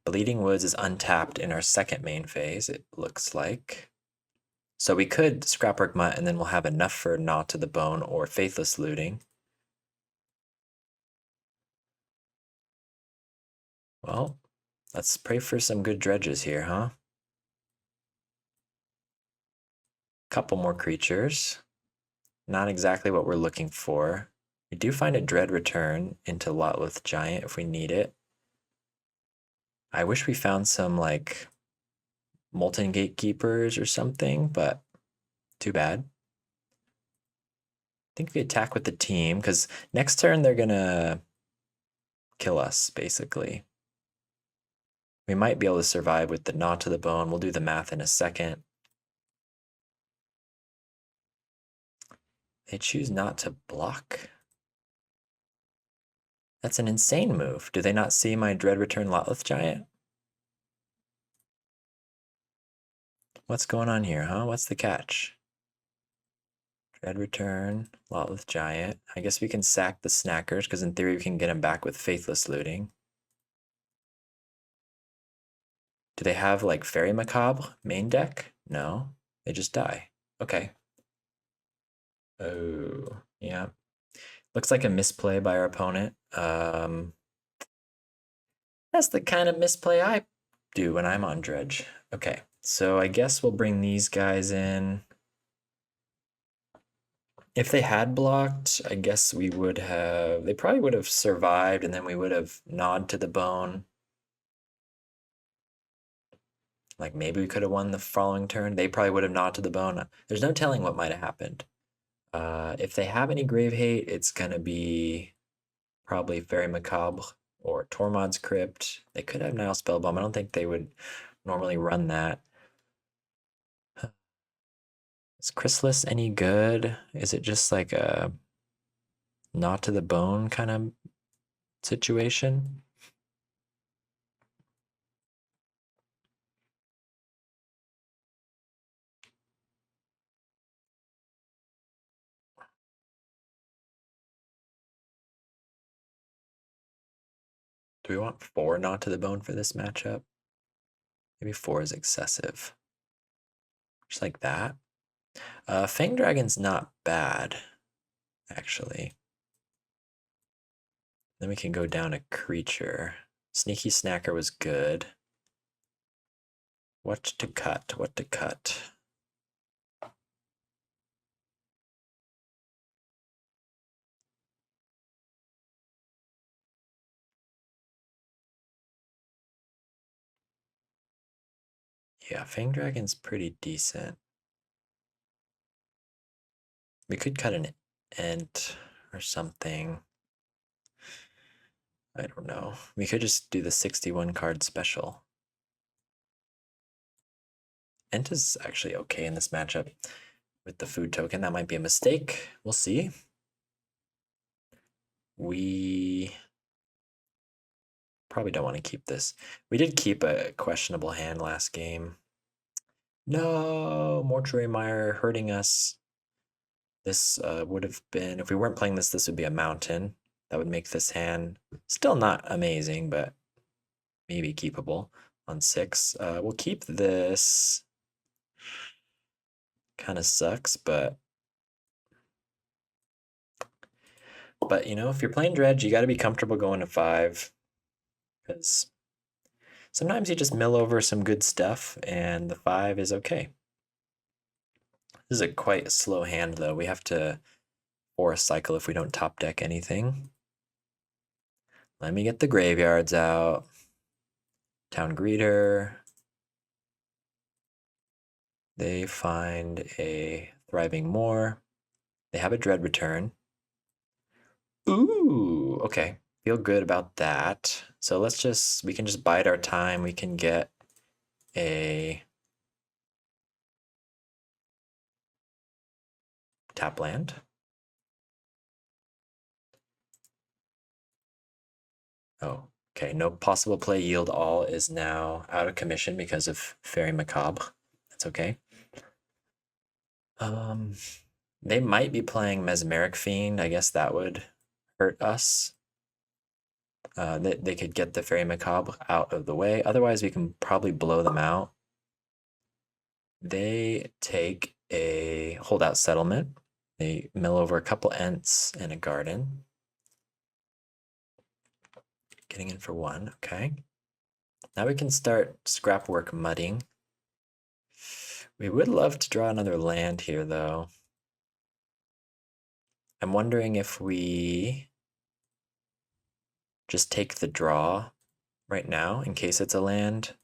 Bleeding Woods is untapped in our second main phase, it looks like. So we could Scrapwork Mutt, and then we'll have enough for Gnaw to the Bone or Faithless Looting. Well, let's pray for some good dredges here, huh? Couple more creatures. Not exactly what we're looking for. We do find a Dread Return into Lotleth Giant if we need it. I wish we found some like Molten Gatekeepers or something, but too bad. I think we attack with the team because next turn they're gonna kill us, basically. We might be able to survive with the Gnaw to the Bone. We'll do the math in a second. They choose not to block. That's an insane move. Do they not see my Dread Return Lotleth Giant? What's going on here, huh? What's the catch? Dread return, Lotless Giant. I guess we can sack the Snackers, because in theory we can get them back with Faithless Looting. Do they have, like, Fairy Macabre main deck? No. They just die. Okay. Oh, yeah. Looks like a misplay by our opponent. That's the kind of misplay I do when I'm on Dredge. Okay, so I guess we'll bring these guys in. If they had blocked, I guess we would have. They probably would have survived, and then we would have gnawed to the bone. Like maybe we could have won the following turn. They probably would have gnawed to the bone. There's no telling what might have happened. If they have any grave hate, it's gonna be probably Fairy Macabre or Tormod's Crypt. They could have Nile Spellbomb. I don't think they would normally run that. Is Chrysalis any good? Is it just like a not to the bone kind of situation? Do we want 4 not to the bone for this matchup? Maybe 4 is excessive. Just like that. Fang Dragon's not bad, actually. Then we can go down a creature. Sneaky Snacker was good. What to cut? What to cut? Yeah, Fang Dragon's pretty decent. We could cut an Ent or something. I don't know. We could just do the 61 card special. Ent is actually okay in this matchup with the food token. That might be a mistake. We'll see. We probably don't want to keep this. We did keep a questionable hand last game. No, Mortuary Mire hurting us. This would have been, if we weren't playing this, this would be a mountain. That would make this hand still not amazing, but maybe keepable on 6. We'll keep this. Kind of sucks, but you know, if you're playing Dredge, you got to be comfortable going to 5, because sometimes you just mill over some good stuff and the 5 is okay. This is a quite slow hand, though. We have to force cycle if we don't top deck anything. Let me get the graveyards out. Town Greeter. They find a Thriving Moor. They have a Dread Return. Ooh, okay. Feel good about that. So we can just bide our time. We can get a tap land. Oh, okay. No possible play. Yield all is now out of commission because of Fairy Macabre. That's okay. They might be playing Mesmeric Fiend. I guess that would hurt us. They could get the Fairy Macabre out of the way. Otherwise, we can probably blow them out. They take a holdout settlement. They mill over a couple Ents and a garden. Getting in for 1, okay. Now we can start scrapwork mudding. We would love to draw another land here, though. I'm wondering if we just take the draw right now in case it's a land.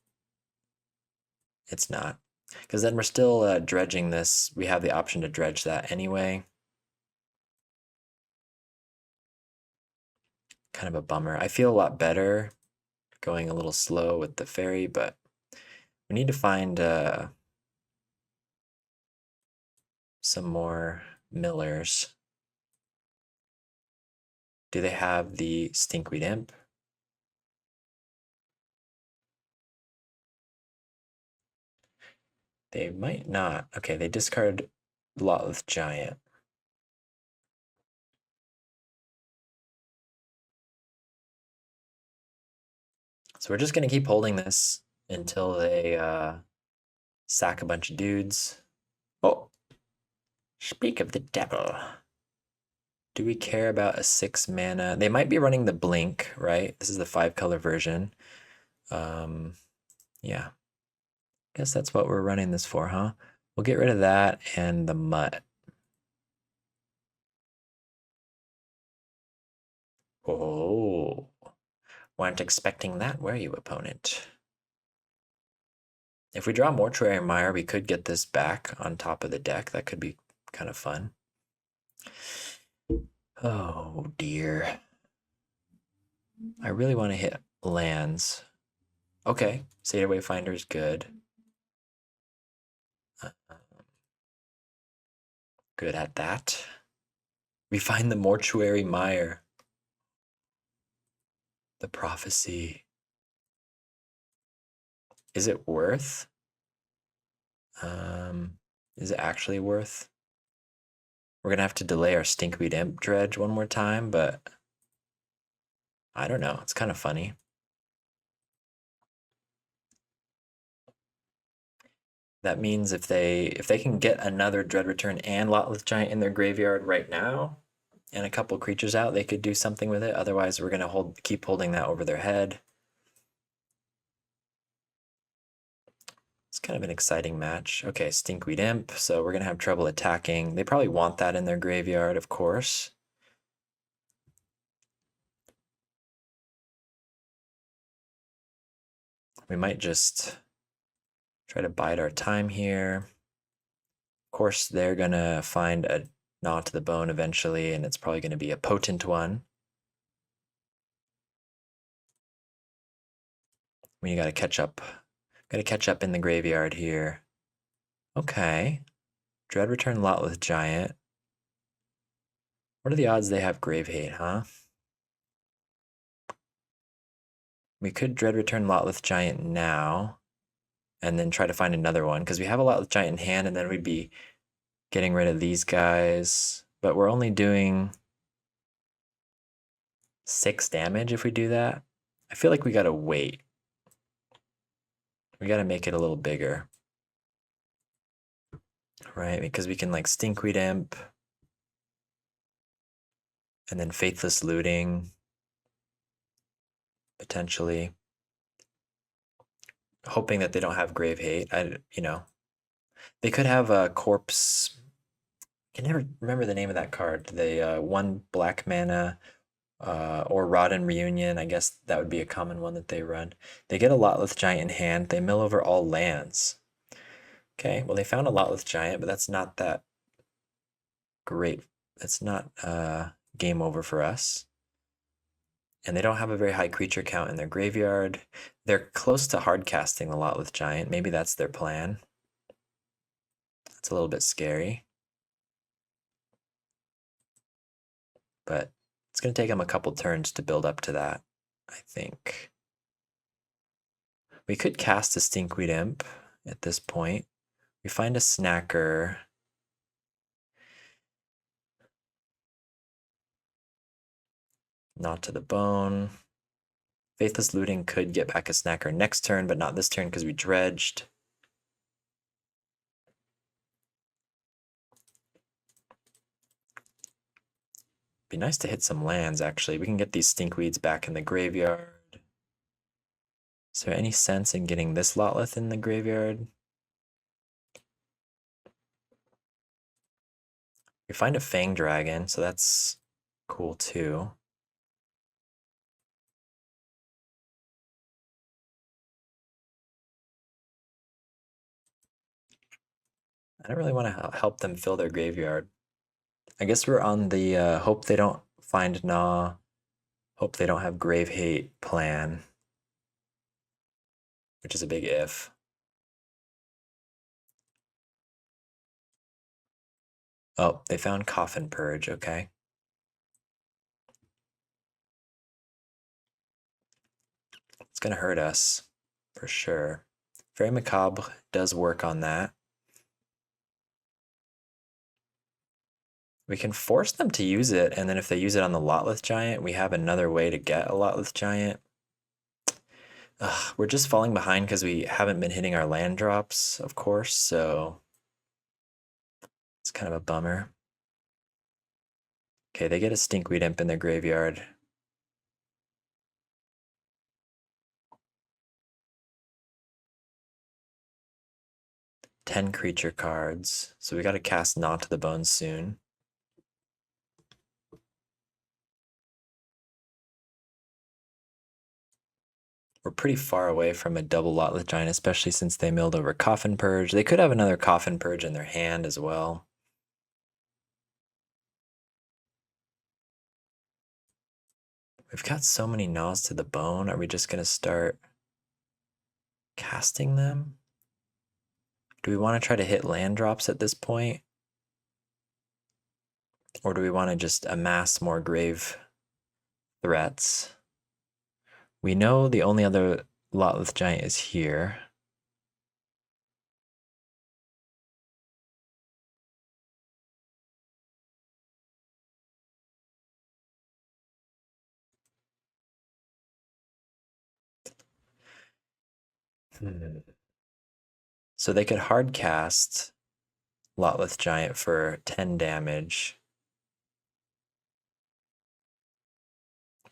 It's not, because then we're still dredging this. We have the option to dredge that anyway. Kind of a bummer. I feel a lot better going a little slow with the fairy, but we need to find some more millers. Do they have the Stinkweed Imp? They might not. Okay, they discard Lotleth Giant. So we're just gonna keep holding this until they sack a bunch of dudes. Oh, speak of the devil. Do we care about a 6 mana? They might be running the Blink, right? This is the 5-color version. Yeah. Guess that's what we're running this for, huh? We'll get rid of that and the Mutt. Oh, weren't expecting that, were you, opponent? If we draw Mortuary Mire, we could get this back on top of the deck. That could be kind of fun. Oh, dear. I really want to hit lands. Okay, Satyr Wayfinder is good. Good at that. We find the Mortuary Mire. The Prophecy. Is it worth? Is it actually worth? We're gonna have to delay our Stinkweed Imp Dredge one more time, but I don't know. It's kind of funny. That means if they can get another Dread Return and Lotleth Giant in their graveyard right now, and a couple creatures out, they could do something with it. Otherwise, we're gonna keep holding that over their head. It's kind of an exciting match. Okay, Stinkweed Imp, so we're gonna have trouble attacking. They probably want that in their graveyard, of course. We might just try to bide our time here. Of course, they're gonna find a Gnaw to the Bone eventually, and it's probably gonna be a potent one. We gotta catch up. Gotta catch up in the graveyard here. Okay. Dread Return Lotleth Giant. What are the odds they have Grave Hate, huh? We could Dread Return Lotleth Giant now, and then try to find another one, because we have a Lotleth Giant in hand, and then we'd be getting rid of these guys. But we're only doing 6 damage if we do that. I feel like we gotta wait. We gotta make it a little bigger. Right, because we can like Stinkweed Imp, and then Faithless Looting, potentially. Hoping that they don't have Grave Hate. They could have a Corpse. I can never remember the name of that card. The 1 black mana, or Rodden Reunion. I guess that would be a common one that they run. They get a Lotleth Giant in hand. They mill over all lands. Okay, well they found a Lotleth Giant, but that's not that great. That's not game over for us. And they don't have a very high creature count in their graveyard. They're close to hard casting the Lotleth Giant. Maybe that's their plan. It's a little bit scary. But it's going to take them a couple turns to build up to that, I think. We could cast a Stinkweed Imp at this point. We find a Snacker. Not to the Bone. Faithless Looting could get back a Snacker next turn, but not this turn because we dredged. Be nice to hit some lands, actually. We can get these Stinkweeds back in the graveyard. Is there any sense in getting this Lotleth in the graveyard? We find a Fang Dragon, so that's cool too. I don't really want to help them fill their graveyard. I guess we're on the hope they don't find Gnaw, hope they don't have Grave Hate plan, which is a big if. Oh, they found Coffin Purge, okay. It's gonna hurt us, for sure. Very Macabre does work on that. We can force them to use it, and then if they use it on the Lotleth Giant, we have another way to get a Lotleth Giant. Ugh, we're just falling behind because we haven't been hitting our land drops, of course, so it's kind of a bummer. Okay, they get a Stinkweed Imp in their graveyard. Ten creature cards, so we got to cast Gnaw to the Bone soon. We're pretty far away from a double Lotleth Giant, especially since they milled over Coffin Purge. They could have another Coffin Purge in their hand as well. We've got so many Gnaws to the Bone. Are we just going to start casting them? Do we want to try to hit land drops at this point? Or do we want to just amass more grave threats? We know the only other Lotleth Giant is here. So they could hard cast Lotleth Giant for 10 damage.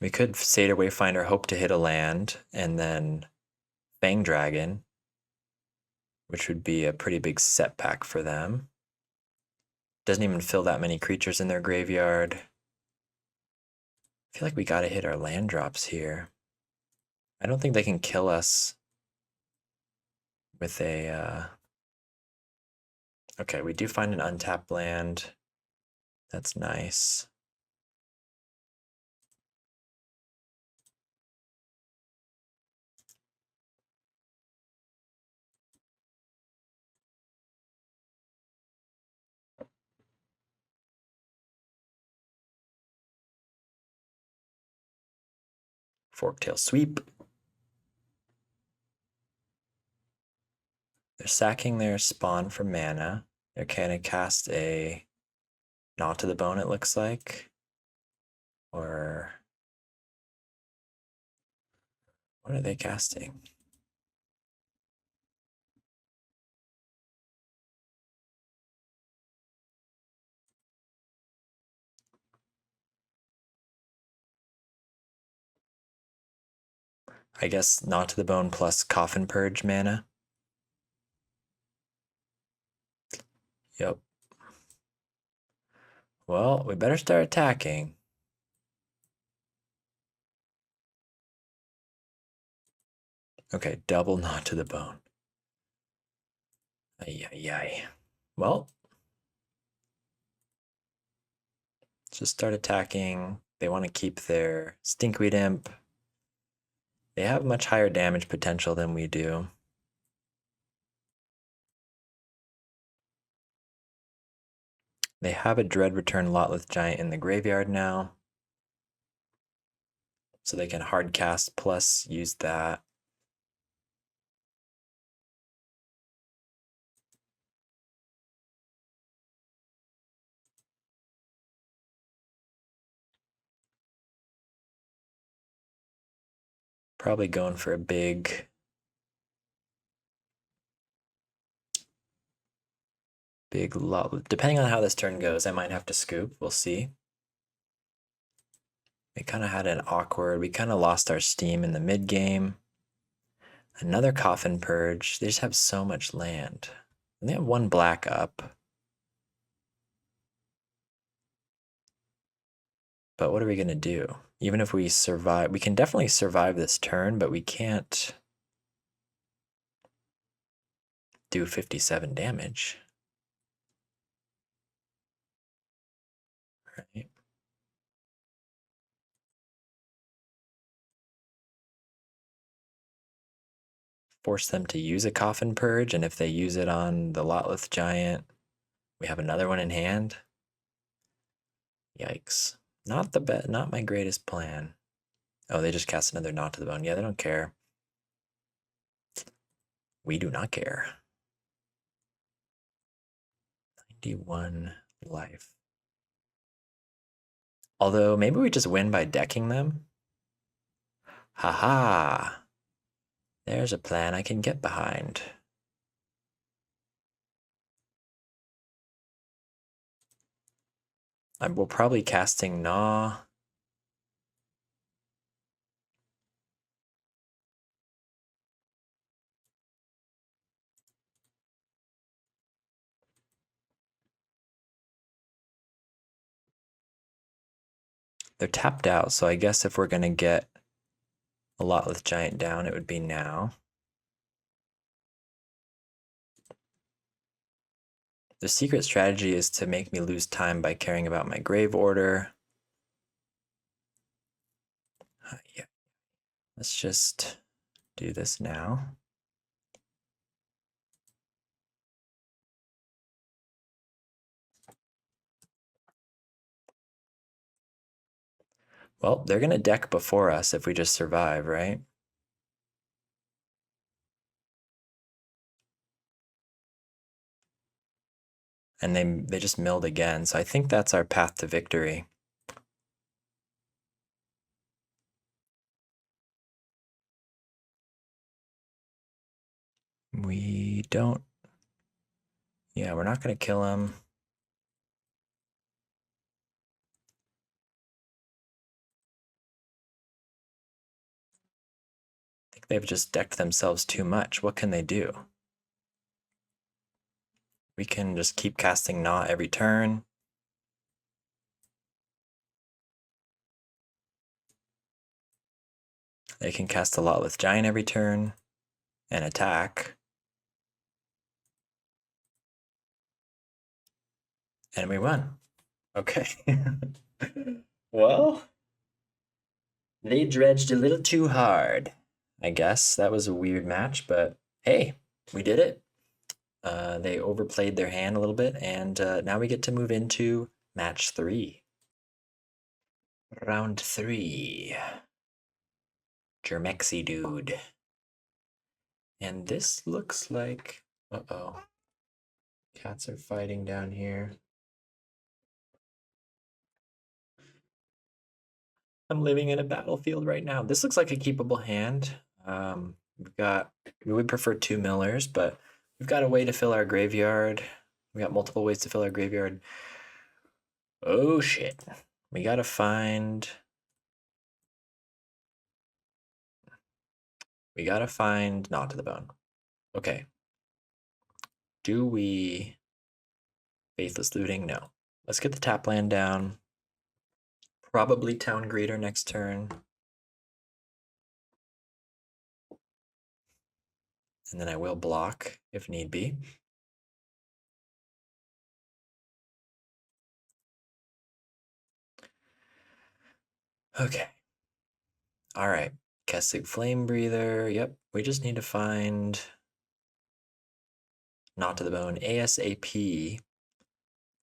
We could Satyr Wayfinder, hope to hit a land, and then Fang Dragon, which would be a pretty big setback for them. Doesn't even fill that many creatures in their graveyard. I feel like we gotta hit our land drops here. I don't think they can kill us with a... Okay, we do find an untapped land. That's nice. Forktail Sweep. They're sacking their spawn for mana. They're gonna cast a Gnaw to the Bone, it looks like. Or what are they casting? I guess Gnaw to the Bone plus Coffin Purge mana. Yep. Well, we better start attacking. Okay, double Gnaw to the Bone. Ay, ay, ay. Well, let's just start attacking. They want to keep their Stinkweed Imp. They have much higher damage potential than we do. They have a Dread Return Lotleth Giant in the graveyard now. So they can hard cast plus use that. Probably going for a big lot. Depending on how this turn goes, I might have to scoop. We'll see. We kind of had an awkward, we kind of lost our steam in the mid game. Another Coffin Purge. They just have so much land. And they have one black up. But what are we going to do? Even if we survive, we can definitely survive this turn, but we can't do 57 damage. Right? Force them to use a Coffin Purge, and if they use it on the Lotleth Giant, we have another one in hand. Yikes. Not my greatest plan. Oh, they just cast another Gnaw to the Bone. Yeah, they don't care. We do not care. 91 life. Although maybe we just win by decking them. Haha. There's a plan I can get behind. We're probably casting Gnaw. They're tapped out, so I guess if we're going to get a lot with Giant down, it would be now. The secret strategy is to make me lose time by caring about my grave order. Yeah. Let's just do this now. Well, they're going to deck before us if we just survive, right? And they just milled again, so I think that's our path to victory. We don't... Yeah, we're not going to kill him. I think they've just decked themselves too much. What can they do? We can just keep casting Gnaw every turn. They can cast a lot with Giant every turn and attack. And we won. Okay. Well, they dredged a little too hard. I guess that was a weird match, but hey, we did it. They overplayed their hand a little bit, and now we get to move into match 3. Round 3. Germexy dude. And this looks like... Uh-oh. Cats are fighting down here. I'm living in a battlefield right now. This looks like a keepable hand. We would prefer 2 millers, but we've got a way to fill our graveyard. We got multiple ways to fill our graveyard. Oh shit. We gotta find... Gnaw to the Bone. Okay. Do we... Faithless Looting? No. Let's get the tap land down. Probably Town Greeter next turn. And then I will block if need be. Okay. All right. Kessig Flame Breather. Yep. We just need to find Gnaw to the Bone ASAP.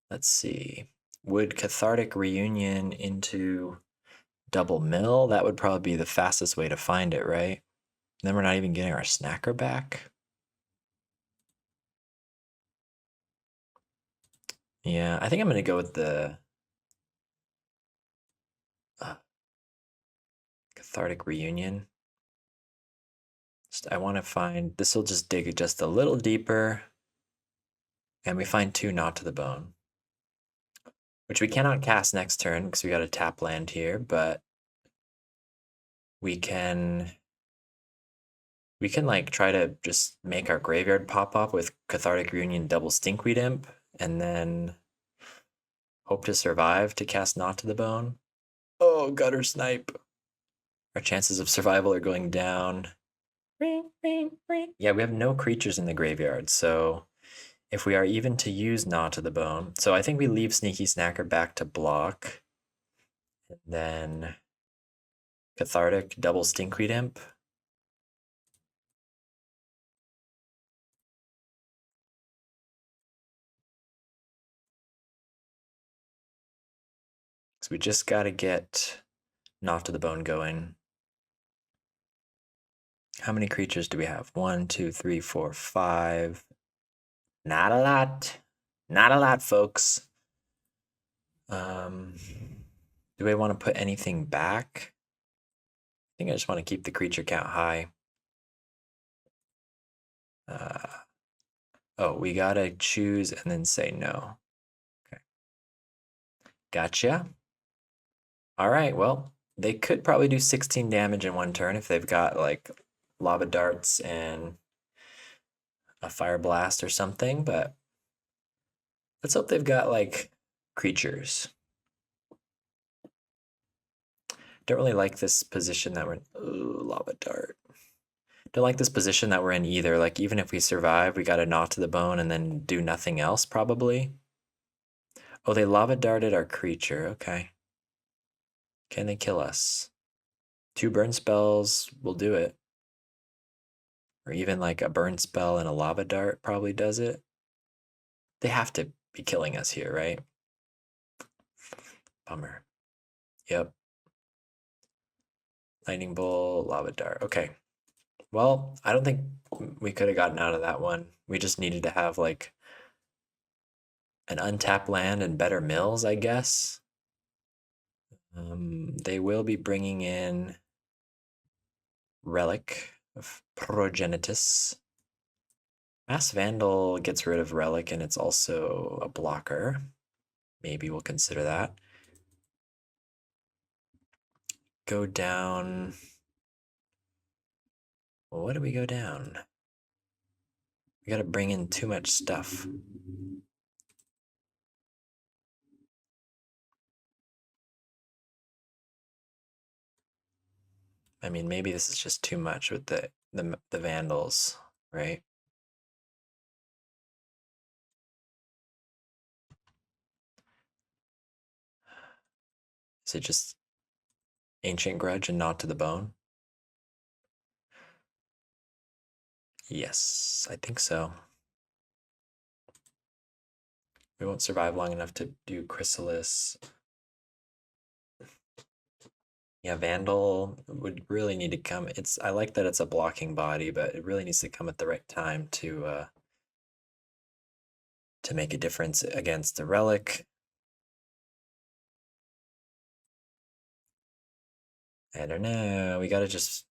Let's see. Would Cathartic Reunion into Double Mill? That would probably be the fastest way to find it, right? Then we're not even getting our snacker back. Yeah, I think I'm going to go with the Cathartic Reunion. I want to find... This will just dig just a little deeper. And we find 2 Gnaw to the Bone. Which we cannot cast next turn because we got a tap land here, but we can like try to just make our graveyard pop up with Cathartic Reunion double Stinkweed Imp, and then hope to survive to cast Gnaw to the Bone. Oh, Gutter Snipe. Our chances of survival are going down. Yeah, we have no creatures in the graveyard, so if we are even to use Gnaw to the Bone, so I think we leave Sneaky Snacker back to block, and then Cathartic double Stinkweed Imp. So we just got to get Gnaw to the Bone going. How many creatures do we have? 1, 2, 3, 4, 5. Not a lot. Not a lot, folks. Do Do I want to put anything back? I think I just want to keep the creature count high. Oh, we gotta choose and then say no. Okay. Gotcha. All right, well, they could probably do 16 damage in one turn if they've got like lava darts and a fire blast or something, but let's hope they've got like creatures. Don't really like this position that we're in. Ooh, lava dart. Don't like this position that we're in either. Like, even if we survive, we gotta gnaw to the bone and then do nothing else, probably. Oh, they lava darted our creature. Okay. Can they kill us? 2 burn spells will do it. Or even like a burn spell and a lava dart probably does it. They have to be killing us here, right? Bummer. Yep. Lightning bolt, lava dart. Okay. Well, I don't think we could have gotten out of that one. We just needed to have like an untapped land and better mills, I guess. They will be bringing in Relic of Progenitus. Mass Vandal gets rid of Relic and it's also a blocker. Maybe we'll consider that. Go down. Well, what do we go down? We gotta bring in too much stuff. I mean, maybe this is just too much with the Vandals, right? Is it just Ancient Grudge and not to the bone? Yes, I think so. We won't survive long enough to do Chrysalis. Yeah, Vandal would really need to come. I like that it's a blocking body, but it really needs to come at the right time to make a difference against the Relic. I don't know. We gotta just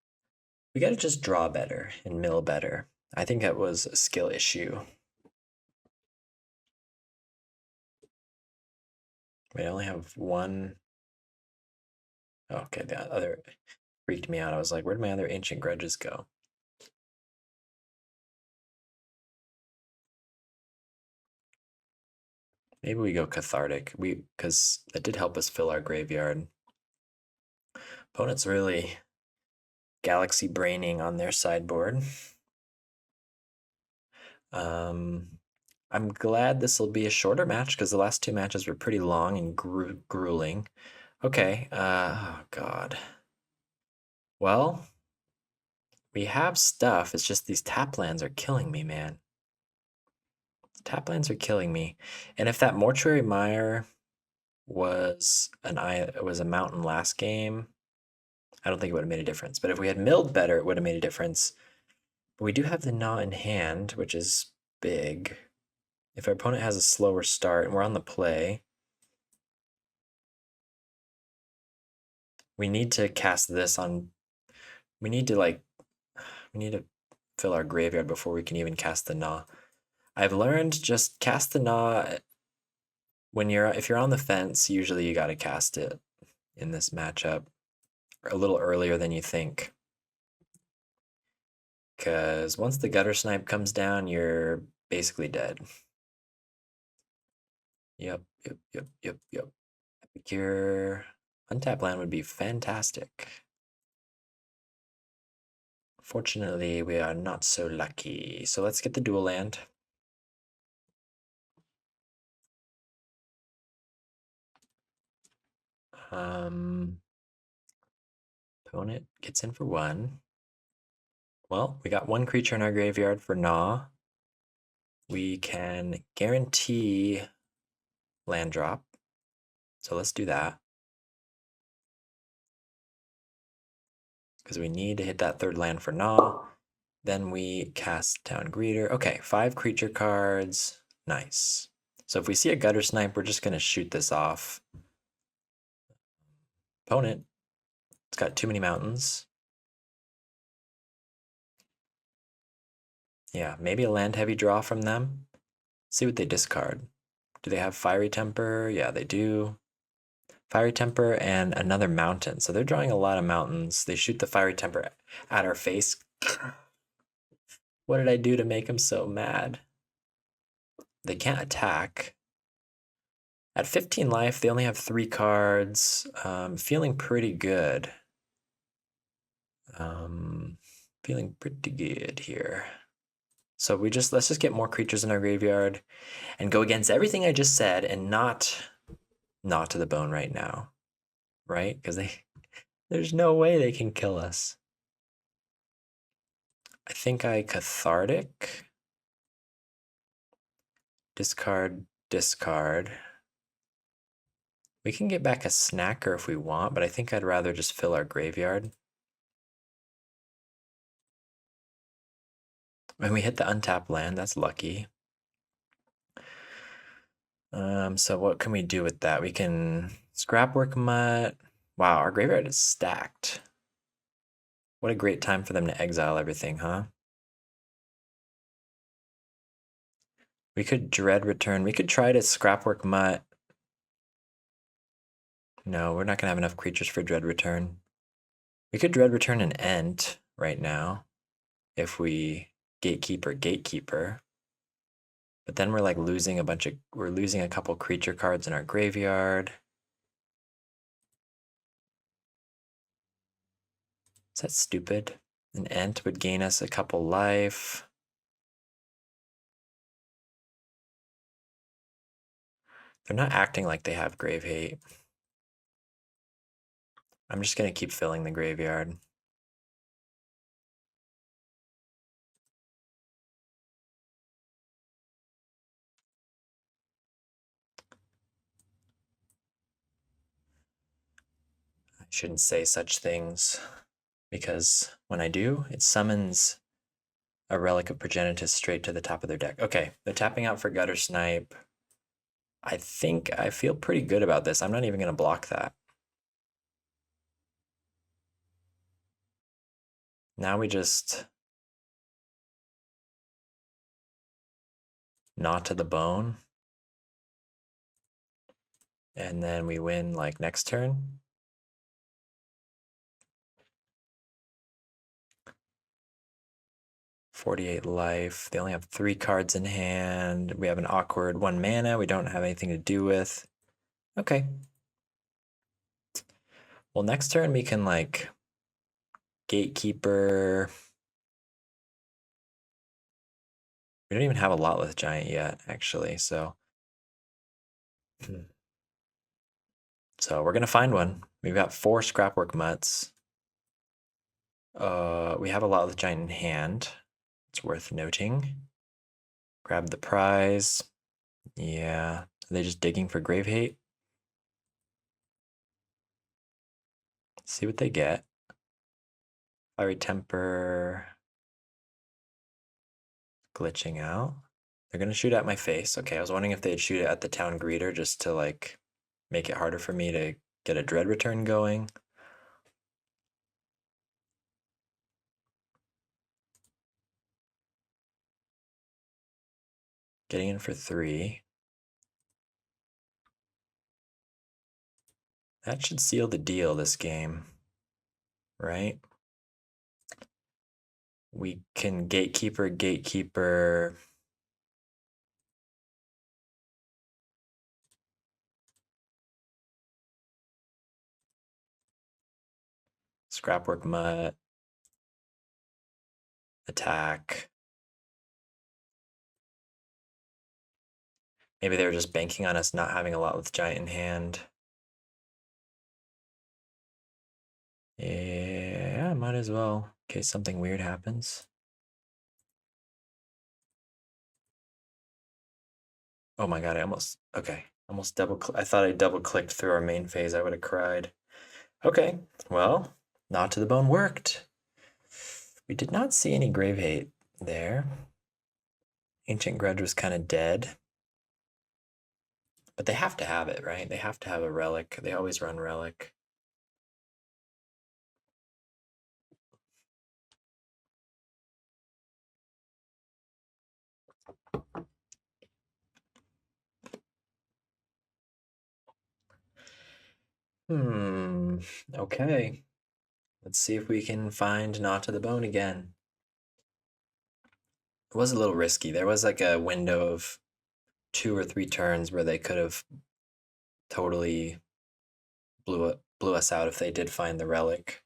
draw better and mill better. I think that was a skill issue. We only have one. Oh, okay, the other freaked me out. I was like, where'd my other ancient grudges go? Maybe we go cathartic. Because that did help us fill our graveyard. Opponent's really galaxy braining on their sideboard. I'm glad this will be a shorter match because the last 2 matches were pretty long and grueling. Okay, oh god. Well, we have stuff. It's just these tap lands are killing me, man. Tap lands are killing me. And if that Mortuary Mire was a mountain last game, I don't think it would have made a difference. But if we had milled better, it would have made a difference. But we do have the Gnaw in hand, which is big. If our opponent has a slower start and we're on the play, we need to cast this on. We need to fill our graveyard before we can even cast the Gnaw. I've learned just cast the Gnaw if you're on the fence. Usually you got to cast it in this matchup a little earlier than you think. Because once the Gutter Snipe comes down, you're basically dead. Yep. Epicure. Untap land would be fantastic. Fortunately, we are not so lucky. So let's get the dual land. Opponent gets in for 1. Well, we got 1 creature in our graveyard for Gnaw. We can guarantee land drop. So let's do that. Because we need to hit that 3rd land for Gnaw. Then we cast Town Greeter. Okay, 5 creature cards. Nice. So if we see a Gutter Snipe, we're just going to shoot this off. opponent. It's got too many mountains. Yeah, maybe a land heavy draw from them. See what they discard. Do they have Fiery Temper? Yeah, they do. Fiery Temper and another mountain. So they're drawing a lot of mountains. They shoot the Fiery Temper at our face. What did I do to make them so mad? They can't attack. At 15 life, they only have 3 cards. Feeling pretty good. Feeling pretty good here. So let's just get more creatures in our graveyard and go against everything I just said and not to the bone right now, right? Because there's no way they can kill us. I think I cathartic. Discard. We can get back a snacker if we want, but I think I'd rather just fill our graveyard. When we hit the untapped land, that's lucky. So what can we do with that? We can scrapwork mutt. Wow, our graveyard is stacked. What a great time for them to exile everything, huh? We could dread return. We could try to scrapwork mutt. No, we're not gonna have enough creatures for dread return. We could dread return an Ent right now if we gatekeeper. But then we're like losing we're losing a couple creature cards in our graveyard. Is that stupid? An Ent would gain us a couple life. They're not acting like they have grave hate. I'm just gonna keep filling the graveyard. I shouldn't say such things, because when I do, it summons a Relic of Progenitus straight to the top of their deck. Okay, they're tapping out for Gutter Snipe. I think I feel pretty good about this. I'm not even gonna block that. Now we just gnaw to the bone. And then we win like next turn. $48 life. They only have 3 cards in hand. We have an awkward 1 mana we don't have anything to do with. Okay. Well, next turn we can like gatekeeper. We don't even have a Lotless Giant yet, actually, so. So we're gonna find one. We've got 4 scrapwork mutts. We have a Lotless Giant in hand. It's worth noting. Grab the prize. Yeah. Are they just digging for grave hate? See what they get. Fiery Temper. Glitching out. They're gonna shoot at my face. Okay, I was wondering if they'd shoot it at the town greeter just to like make it harder for me to get a dread return going. Getting in for 3. That should seal the deal this game, right? We can gatekeeper. Scrapwork mutt. Attack. Maybe they were just banking on us not having a lot with giant in hand. Yeah, might as well, in case something weird happens. Oh my god, I almost I thought I double clicked through our main phase. I would have cried. Okay, well, Not to the Bone worked. We did not see any grave hate there. Ancient Grudge was kind of dead. But they have to have it, right? They have to have a relic. They always run relic. Okay. Let's see if we can find Gnaw to the Bone again. It was a little risky. There was like a window of 2 or 3 turns where they could have totally blew us out if they did find the relic.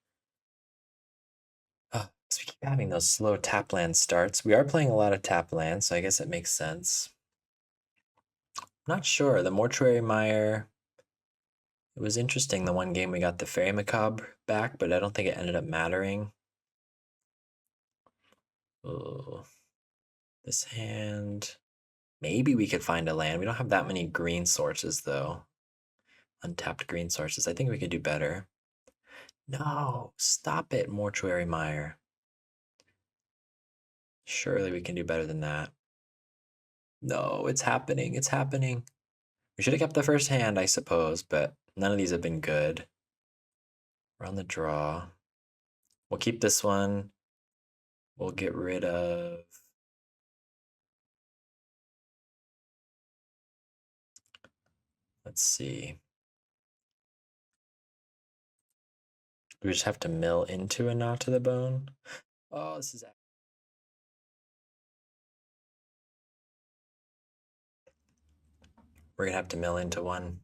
Oh, so we keep having those slow tap land starts. We are playing a lot of tap lands, so I guess it makes sense. Not sure. The Mortuary Mire. It was interesting the one game we got the Fairy Macabre back, but I don't think it ended up mattering. Oh, this hand. Maybe we could find a land. We don't have that many green sources, though. Untapped green sources. I think we could do better. No, stop it, Mortuary Mire. Surely we can do better than that. No, it's happening. It's happening. We should have kept the first hand, I suppose, but none of these have been good. We're on the draw. We'll keep this one. We'll get rid of... Let's see. Do we just have to mill into a Gnaw to the Bone? Oh, this is... We're gonna have to mill into one.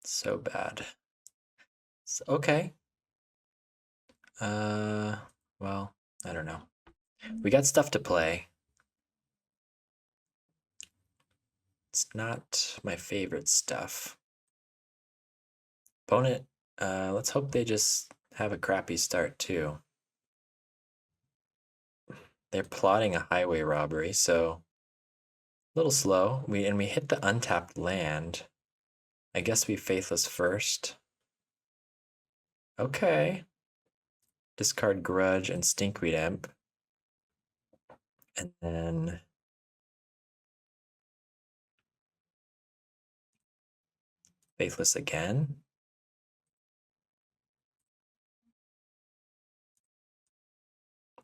So bad. Okay. Well, I don't know. We got stuff to play. It's not my favorite stuff. Opponent, let's hope they just have a crappy start too. They're plotting a highway robbery, so a little slow. We hit the untapped land. I guess we Faithless first. Okay. Discard Grudge and Stinkweed Imp. And then Faithless again.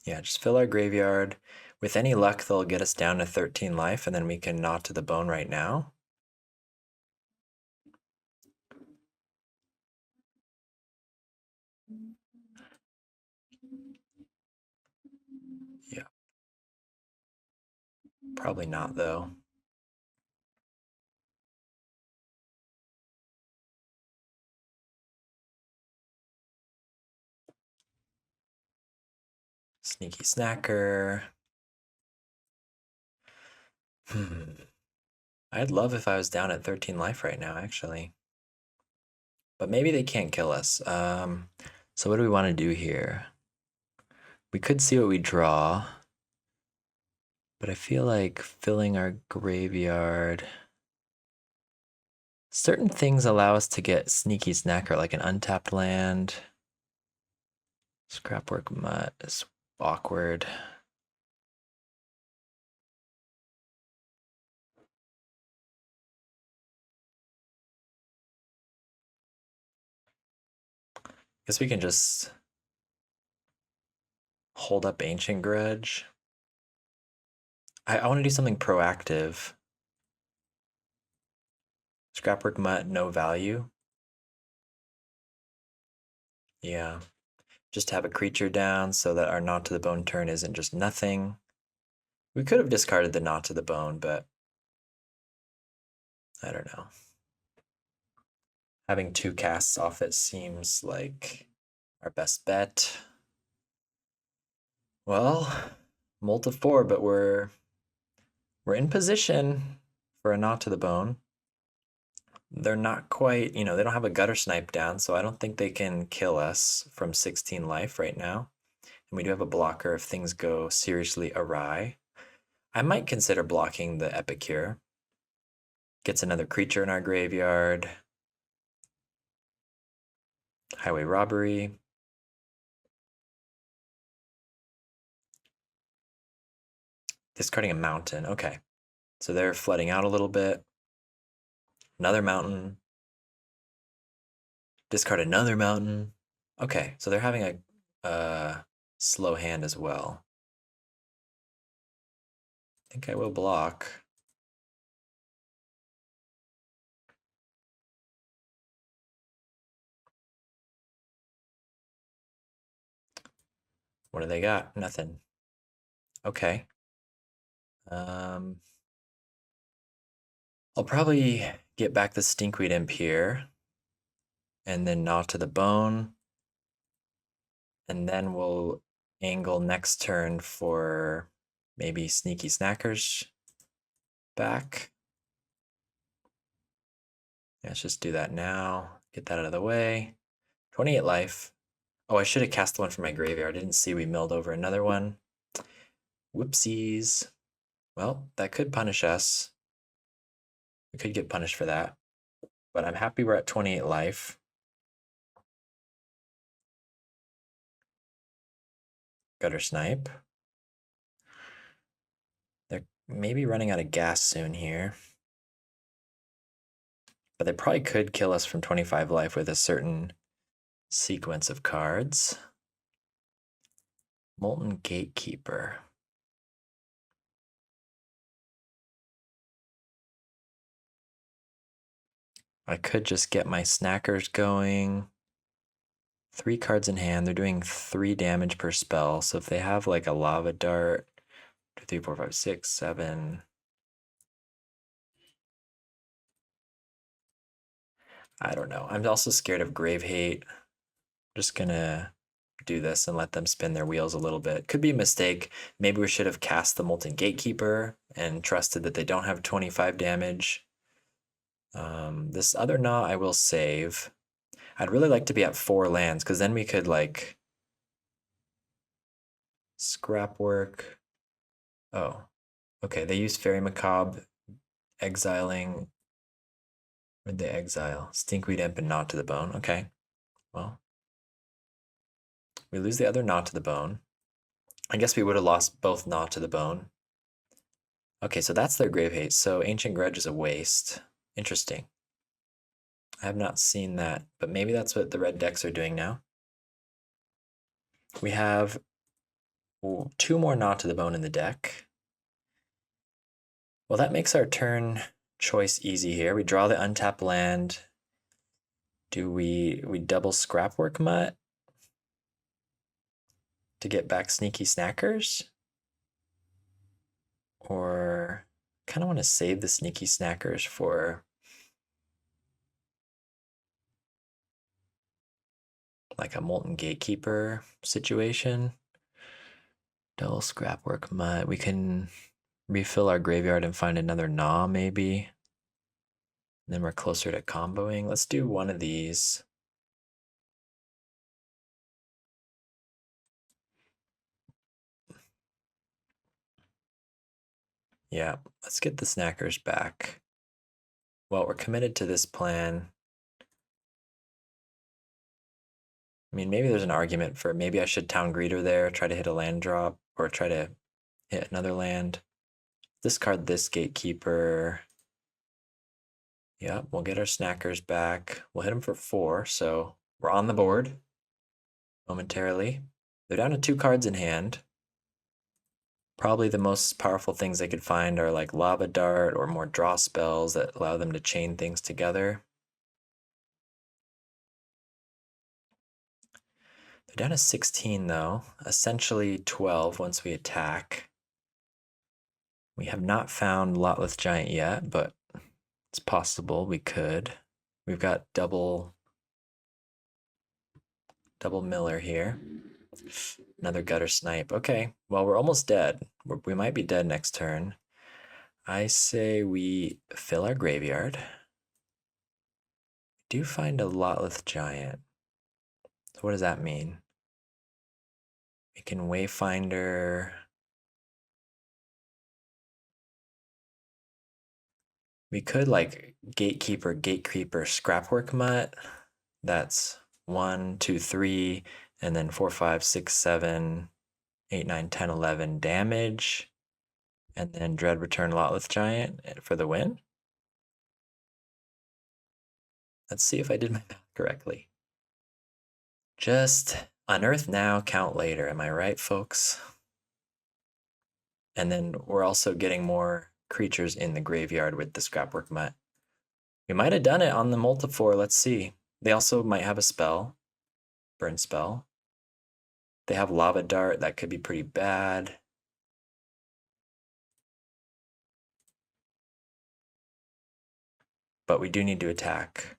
Yeah, just fill our graveyard. With any luck, they'll get us down to 13 life, and then we can Gnaw to the Bone right now. Yeah. Probably not, though. Sneaky Snacker. I'd love if I was down at 13 life right now, actually. But maybe they can't kill us. So what do we want to do here? We could see what we draw. But I feel like filling our graveyard... Certain things allow us to get Sneaky Snacker, like an untapped land. Scrapwork Mutt is awkward. Guess we can just hold up Ancient Grudge. I want to do something proactive. Scrapwork Mutt, no value. Yeah. Just have a creature down so that our Gnaw to the Bone turn isn't just nothing. We could have discarded the Gnaw to the Bone, but I don't know. Having 2 casts off it seems like our best bet. Well, Molt of 4, but we're in position for a Gnaw to the Bone. They're not quite, they don't have a Gutter Snipe down, so I don't think they can kill us from 16 life right now. And we do have a blocker if things go seriously awry. I might consider blocking the Epicure. Gets another creature in our graveyard. Highway Robbery. Discarding a mountain. Okay. So they're flooding out a little bit. Another mountain. Discard another mountain. Okay, so they're having a slow hand as well. think I will block. What do they got? Nothing. Okay. I'll probably get back the Stinkweed Imp here, and then Gnaw to the Bone, and then we'll angle next turn for maybe Sneaky Snackers back. Let's just do that now. Get that out of the way. 28 life. Oh, I should have cast the one from my graveyard. I didn't see we milled over another one. Whoopsies. Well, that could punish us. We could get punished for that. But I'm happy we're at 28 life. Gutter Snipe. They're maybe running out of gas soon here. But they probably could kill us from 25 life with a certain sequence of cards. Molten Gatekeeper. I could just get my snackers going. 3 cards in hand. They're doing 3 damage per spell. So if they have like a lava dart, 2, 3, 4, 5, 6, 7. I don't know. I'm also scared of Grave Hate. Just gonna do this and let them spin their wheels a little bit. Could be a mistake. Maybe we should have cast the Molten Gatekeeper and trusted that they don't have 25 damage. This other Gnaw I will save. I'd really like to be at 4 lands, because then we could like scrap work. Oh, okay. They use Fairy Macabre, exiling. Where'd they exile? Stinkweed Imp and Gnaw to the Bone. Okay. Well, we lose the other Gnaw to the Bone. I guess we would have lost both Gnaw to the Bone. Okay, so that's their Grave Hate. So Ancient Grudge is a waste. Interesting. I have not seen that, but maybe that's what the red decks are doing now. We have 2 more Gnaw to the Bone in the deck. Well, that makes our turn choice easy here. We draw the untapped land. Do we double Scrapwork Mutt to get back Sneaky Snackers? Or kind of want to save the Sneaky Snackers for like a Molten Gatekeeper situation. Double Scrapwork Mutt. We can refill our graveyard and find another Gnaw maybe. Then we're closer to comboing. Let's do one of these. Yeah, let's get the Snackers back. Well, we're committed to this plan. I mean, maybe there's an argument for maybe I should Town Greeter there, try to hit a land drop, or try to hit another land. Discard this Gatekeeper. Yeah, we'll get our Snackers back. We'll hit them for 4, so we're on the board momentarily. They're down to 2 cards in hand. Probably the most powerful things they could find are like Lava Dart or more draw spells that allow them to chain things together. They're down to 16 though, essentially 12 once we attack. We have not found Lotleth Giant yet, but it's possible we could. We've got double Miller here. Another Gutter Snipe. Okay, well, we're almost dead. We might be dead next turn. I say we fill our graveyard. We do find a Lotleth Giant. So what does that mean? We can Wayfinder. We could like Gatekeeper, Scrapwork Mutt. That's 1, 2, 3, and then 4, 5, 6, 7, 8, 9, 10, 11 damage. And then Dread Return Lotleth Giant for the win. Let's see if I did my math correctly. Just unearth now, count later. Am I right, folks? And then we're also getting more creatures in the graveyard with the Scrapwork Mutt. We might have done it on the Multifor. Let's see. They also might have a spell. Burn spell. They have Lava Dart. That could be pretty bad. But we do need to attack.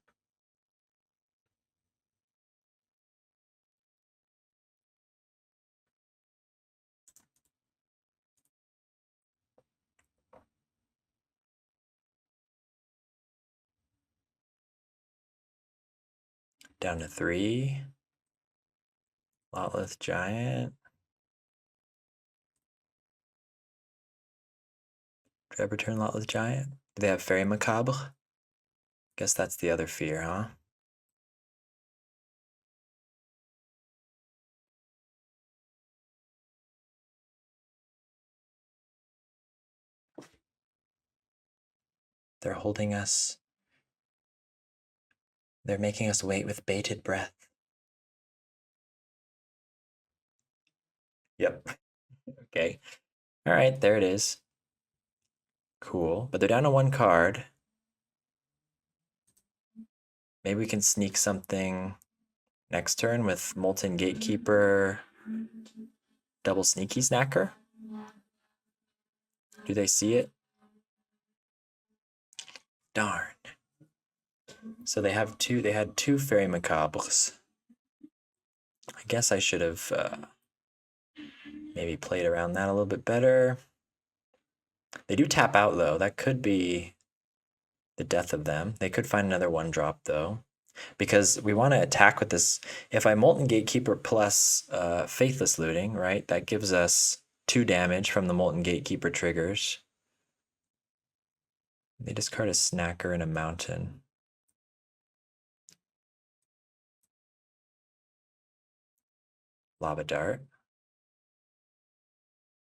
Down to 3. Lotless Giant. Do I ever turn Lotless Giant? Do they have Fairy Macabre? Guess that's the other fear, huh? They're holding us. They're making us wait with bated breath. Yep. Okay. All right, there it is. Cool. But they're down to 1 card. Maybe we can sneak something next turn with Molten Gatekeeper, double Sneaky Snacker. Do they see it? Darn. So they have two. They had 2 Fairy Macabres. I guess I should have maybe played around that a little bit better. They do tap out though. That could be the death of them. They could find another 1-drop though, because we want to attack with this. If I Molten Gatekeeper plus Faithless Looting, right, that gives us 2 damage from the Molten Gatekeeper triggers. They discard a Snacker and a Mountain. Lava Dart.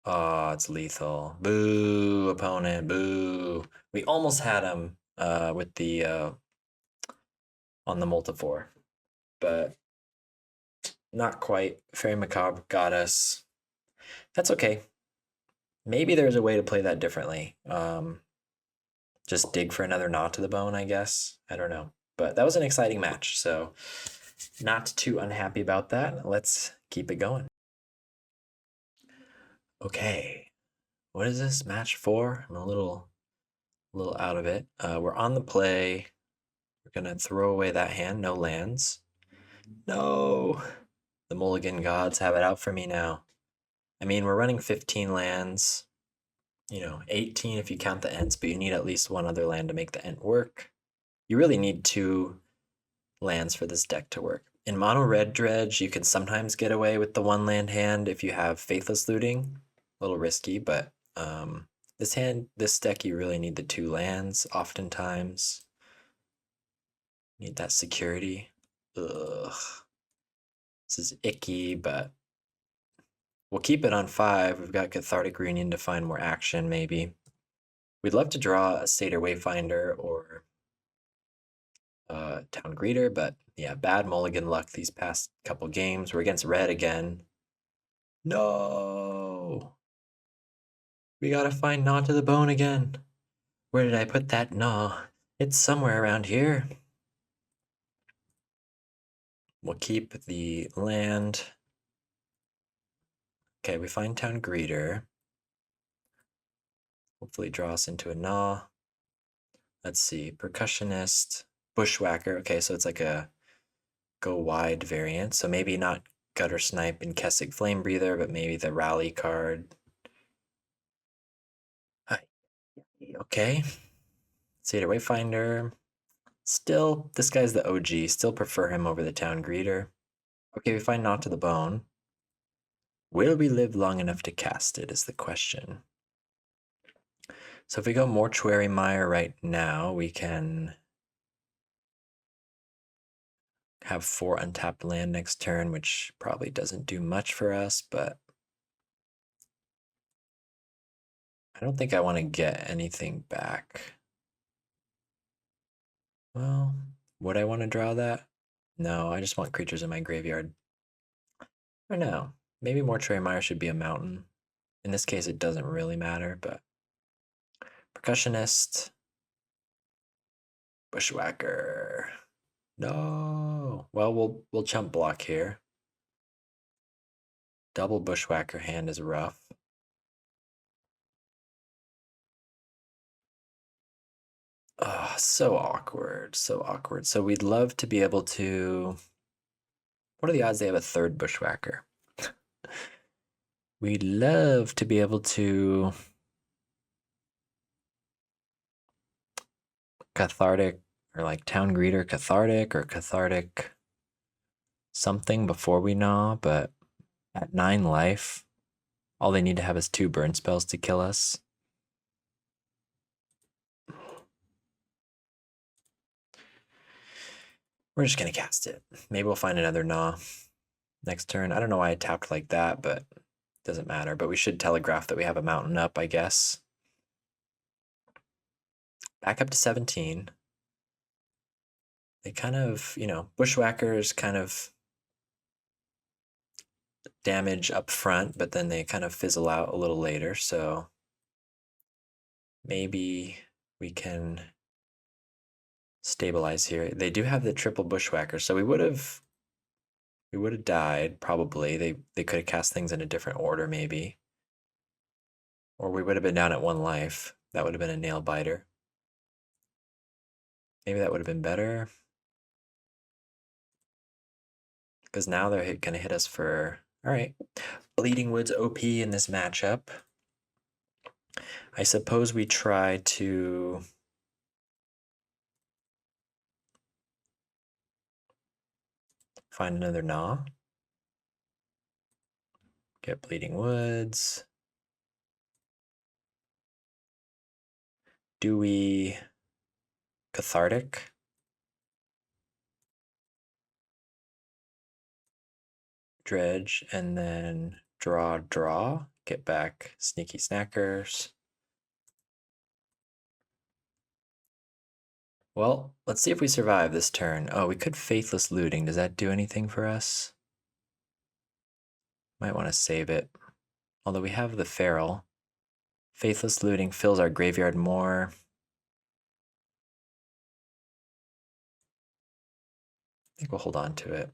Oh, it's lethal. Boo, opponent, boo. We almost had him with the on the Multifor, but not quite. Fairy Macabre got us. That's okay. Maybe there's a way to play that differently. Just dig for another Gnaw to the Bone, I guess. I don't know. But that was an exciting match, so not too unhappy about that. Let's keep it going. Okay. What is this? Match 4? I'm a little out of it. We're on the play. We're gonna throw away that hand. No lands. No! The Mulligan gods have it out for me now. I mean, we're running 15 lands. 18 if you count the Ents, but you need at least 1 other land to make the Ent work. You really need 2 lands for this deck to work. In mono red Dredge, you can sometimes get away with the 1 land hand if you have Faithless Looting. A little risky, but this deck you really need the 2 lands oftentimes. Need that security. Ugh. This is icky, but we'll keep it on 5. We've got Cathartic Reunion to find more action, maybe. We'd love to draw a Satyr Wayfinder or Town Greeter, but yeah, bad mulligan luck these past couple games. We're against red again. No! We gotta find Gnaw to the Bone again. Where did I put that Gnaw? It's somewhere around here. We'll keep the land. Okay, we find Town Greeter. Hopefully draw us into a Gnaw. Let's see, Percussionist, Bushwhacker. Okay, so it's like a go wide variant. So maybe not Gutter Snipe and Kessig Flame Breather, but maybe the Rally card. Okay. Satyr Wayfinder. Still, this guy's the OG. Still prefer him over the Town Greeter. Okay, we find Gnaw to the Bone. Will we live long enough to cast it is the question. So if we go Mortuary Mire right now, we can have 4 untapped land next turn, which probably doesn't do much for us, but I don't think I want to get anything back. Well, would I want to draw that? No, I just want creatures in my graveyard. Or no, maybe Mortuary Mire should be a mountain. In this case, it doesn't really matter, but percussionist, bushwhacker. No. Well, we'll chump block here. Double bushwhacker hand is rough. Oh, so awkward, so awkward. So we'd love to be able to. What are the odds they have a third bushwhacker? We'd love to be able to cathartic or like town greeter cathartic or cathartic something before we gnaw, but at 9 life, all they need to have is 2 burn spells to kill us. We're just gonna cast it. Maybe we'll find another gnaw next turn. I don't know why I tapped like that, but it doesn't matter. But we should telegraph that we have a mountain up, I guess. Back up to 17. They kind of, bushwhackers kind of damage up front, but then they kind of fizzle out a little later. So maybe we can stabilize here. They do have the triple bushwhacker, so we would have died probably. They could have cast things in a different order maybe. Or we would have been down at 1 life. That would have been a nail biter. Maybe that would have been better. Because now they're going to hit us for... All right. Bleeding Woods OP in this matchup. I suppose we try to... find another gnaw. Get Bleeding Woods. Do we... Cathartic? Dredge, and then draw, get back Sneaky Snackers. Well, let's see if we survive this turn. Oh, we could Faithless Looting. Does that do anything for us? Might want to save it. Although we have the Feral. Faithless Looting fills our graveyard more. I think we'll hold on to it.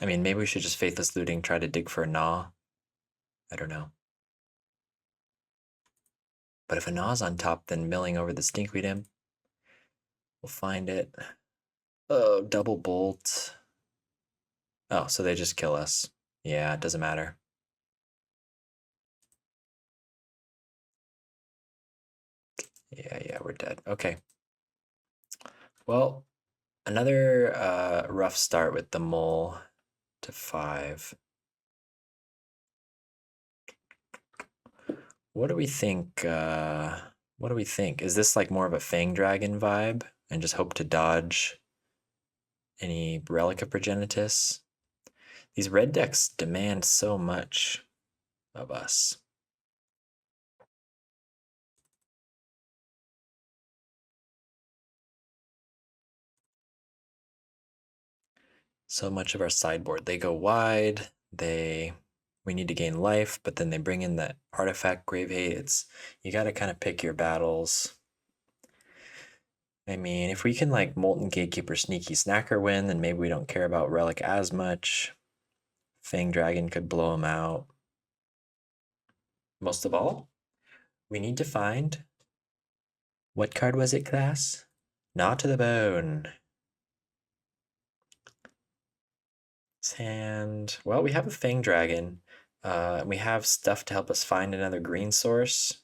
I mean, maybe we should just Faithless Looting, try to dig for a Gnaw. I don't know. But if a Gnaw's on top, then milling over the Stinkweed Imp. We'll find it. Oh, double bolt. Oh, so they just kill us. Yeah, it doesn't matter. Yeah, we're dead. Okay. Well, another rough start with the mole to 5. What do we think? What do we think? Is this like more of a Fang Dragon vibe and just hope to dodge any Relic of Progenitus? These red decks demand so much of us. So much of our sideboard. They go wide, we need to gain life, but then they bring in that artifact grave hate. You gotta kind of pick your battles. I mean, if we can like Molten Gatekeeper Sneaky Snacker win, then maybe we don't care about Relic as much. Fang Dragon could blow him out. Most of all, we need to find... What card was it, class? Gnaw to the Bone. And, well, we have a Fang Dragon. We have stuff to help us find another green source.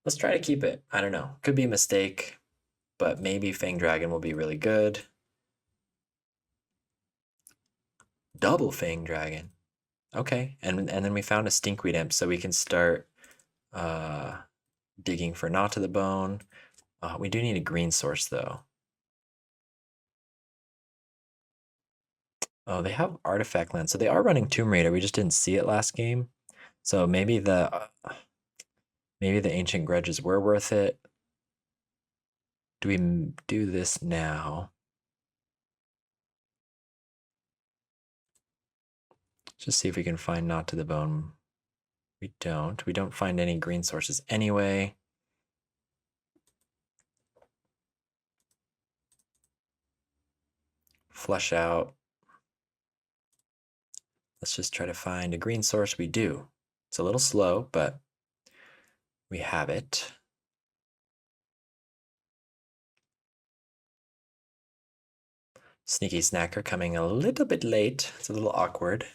Let's try to keep it. I don't know. Could be a mistake, but maybe Fang Dragon will be really good. Double Fang Dragon. Okay, and then we found a Stinkweed Imp, so we can start digging for Gnaw to the Bone. We do need a green source, though. Oh, they have Artifact Land, so they are running Tomb Raider. We just didn't see it last game. So maybe the Ancient Grudges were worth it. Do we do this now? Just see if we can find Knot to the Bone. We don't. We don't find any green sources anyway. Flush out. Let's just try to find a green source. We do. It's a little slow, but we have it. Sneaky Snacker coming a little bit late. It's a little awkward.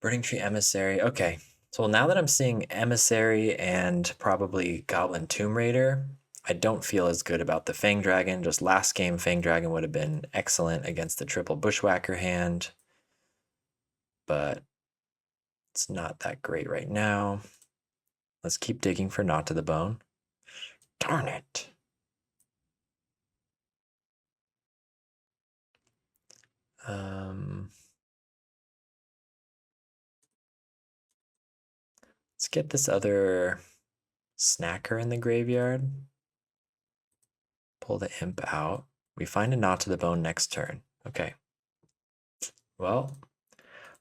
Burning Tree Emissary. Okay. So now that I'm seeing Emissary and probably Goblin Tomb Raider, I don't feel as good about the Fang Dragon. Just last game, Fang Dragon would have been excellent against the triple Bushwhacker hand. But it's not that great right now. Let's keep digging for Knot to the Bone. Darn it. Let's get this other snacker in the graveyard. Pull the imp out. We find a Knot to the Bone next turn. Okay. Well,